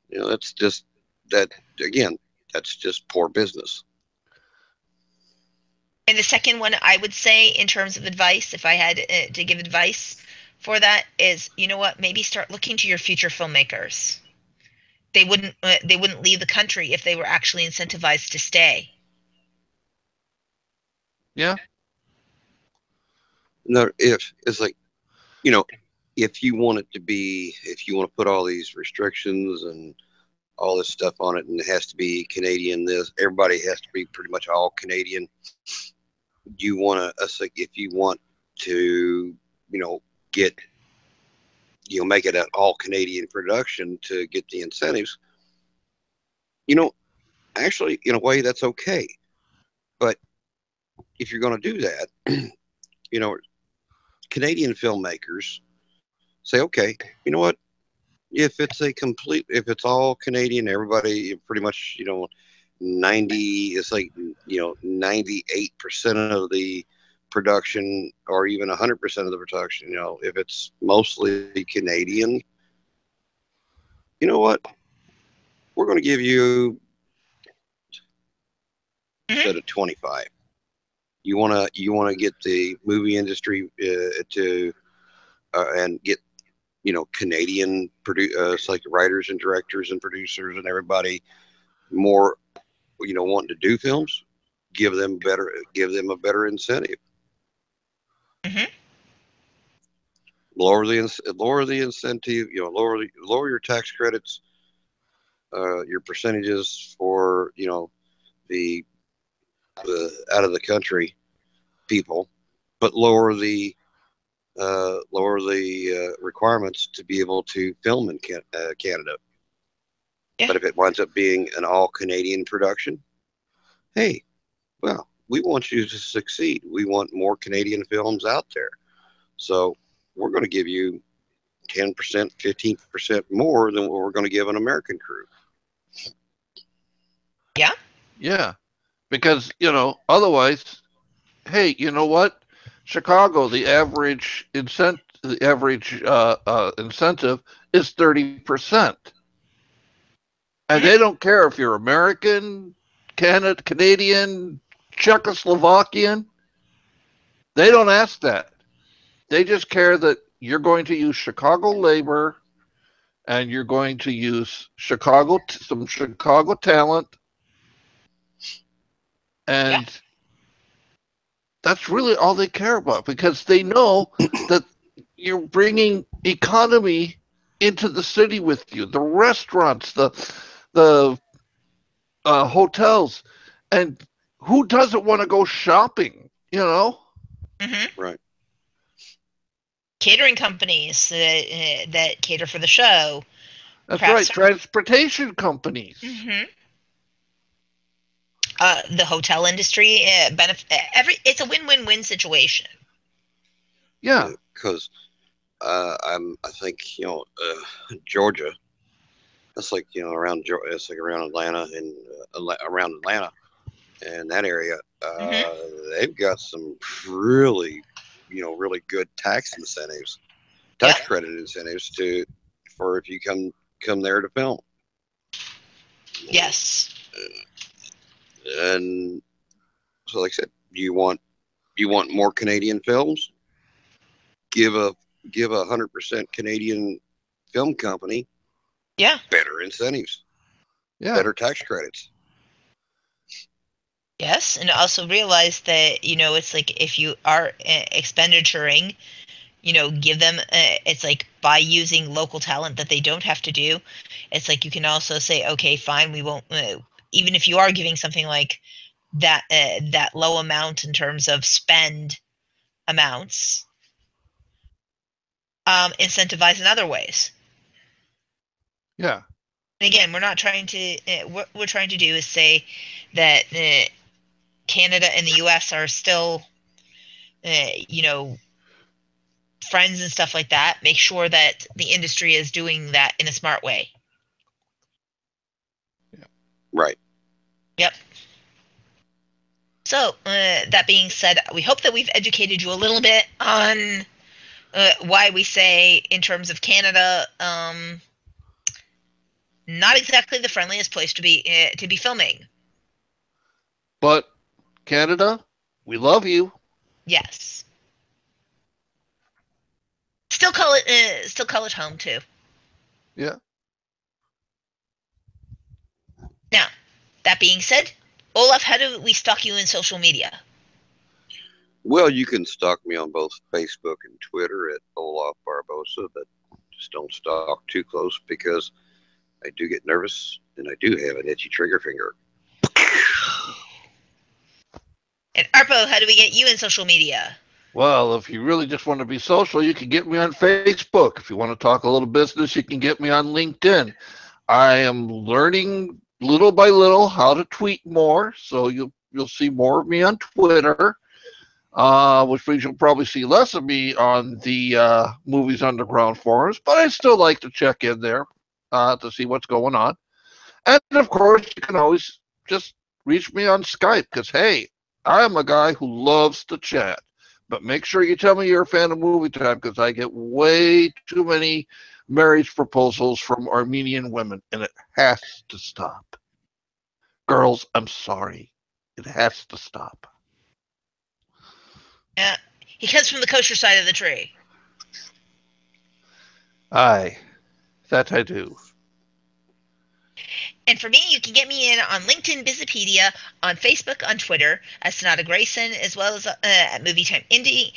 That's just, that, again, that's just poor business. and the second one I would say in terms of advice, if I had to give advice for that, is what, maybe start looking to your future filmmakers. They wouldn't leave the country if they were actually incentivized to stay. Yeah. No, if it's like, you know, if you want it to be, if you want to put all these restrictions and all this stuff on it, and it has to be Canadian, this everybody has to be pretty much all Canadian. You want to, us like, if you want to, get, make it an all Canadian production to get the incentives. You know, Actually, in a way, that's okay. But if you're going to do that, you know, Canadian filmmakers say, okay, you know what? If it's all Canadian, everybody pretty much, 98% of the production, or even 100% of the production, if it's mostly Canadian, you know what? We're going to give you Hmm. instead of 25. You want to get the movie industry to and get Canadian it's like writers and directors and producers and everybody more, wanting to do films. Give them a better incentive. Hmm. Lower the incentive. Lower your tax credits, your percentages for the out of the country people, but lower the requirements to be able to film in Canada. Yeah. But if it winds up being an all Canadian production, hey, well, we want you to succeed. We want more Canadian films out there. So we're going to give you 10%, 15% more than what we're going to give an American crew. Yeah. Yeah, because otherwise, hey, you know what? Chicago, the average incentive is 30%, and Hmm. they don't care if you're American, Canadian, Czechoslovakian. They don't ask that. They just care that you're going to use Chicago labor and you're going to use some Chicago talent, Yeah. and that's really all they care about because they know that you're bringing economy into the city with you, the restaurants, the hotels, and who doesn't want to go shopping? Hmm. Right. Catering companies that cater for the show, That's craft right. service. Transportation companies. Hmm. The hotel industry, it's a win-win-win situation. Yeah, Because I think Georgia. That's like around it's like around Atlanta and around Atlanta and that area. Hmm. They've got some really really good Yep. tax credit incentives for if you come there to film. Yes. And so, like I said, you want more Canadian films? Give a 100% Canadian film company Yeah. better incentives, yeah, better tax credits. Yes, and also realize that it's like if you are expendituring, give them. It's like by using local talent that they don't have to do. It's like you can also say, okay, fine, we won't. Even if you are giving something like that low amount in terms of spend amounts, incentivize in other ways. yeah. And again, we're not trying to. What we're trying to do is say that Canada and the U.S. are still, friends and stuff like that. Make sure that the industry is doing that in a smart way. Right. Yep. So, that being said, we hope that we've educated you a little bit on why we say, in terms of Canada, not exactly the friendliest place to be filming. But Canada, we love you. Yes. Still call it home too. Yeah. Now, that being said, Olaf, how do we stalk you in social media? Well, you can stalk me on both Facebook and Twitter at Olaf Barbosa, but just don't stalk too close because I do get nervous and I do have an itchy trigger finger. And Arpo, how do we get you in social media? Well, if you really just want to be social, you can get me on Facebook. If you want to talk a little business, you can get me on LinkedIn. I am learning little by little how to tweet more, so you'll see more of me on Twitter, which means you'll probably see less of me on the Movies Underground forums. But I still like to check in there to see what's going on. And of course, you can always just reach me on Skype because hey, I'm a guy who loves to chat. But make sure you tell me you're a fan of Movie Time because I get way too many marriage proposals from Armenian women, and it has to stop. Girls, I'm sorry. It has to stop. Yeah, he comes from the kosher side of the tree. Aye, that I do. And for me, you can get me in on LinkedIn, Bizipedia, on Facebook, on Twitter, as Sonata Grayson, as well as at Movietime Indie.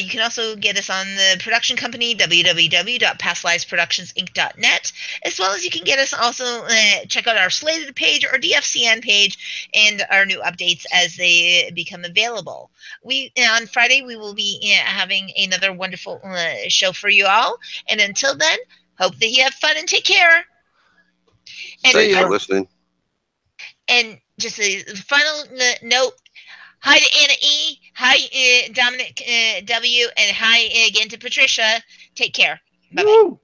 You can also get us on the production company, www.pastlivesproductionsinc.net, as well as you can get us also check out our Slated page or DFCN page and our new updates as they become available. On Friday, we will be having another wonderful show for you all. And until then, hope that you have fun and take care. And See Thanks for ya. listening. And just a final note, hi to Anna E, hi Dominic W, and hi again to Patricia. Take care. Bye bye. Woo.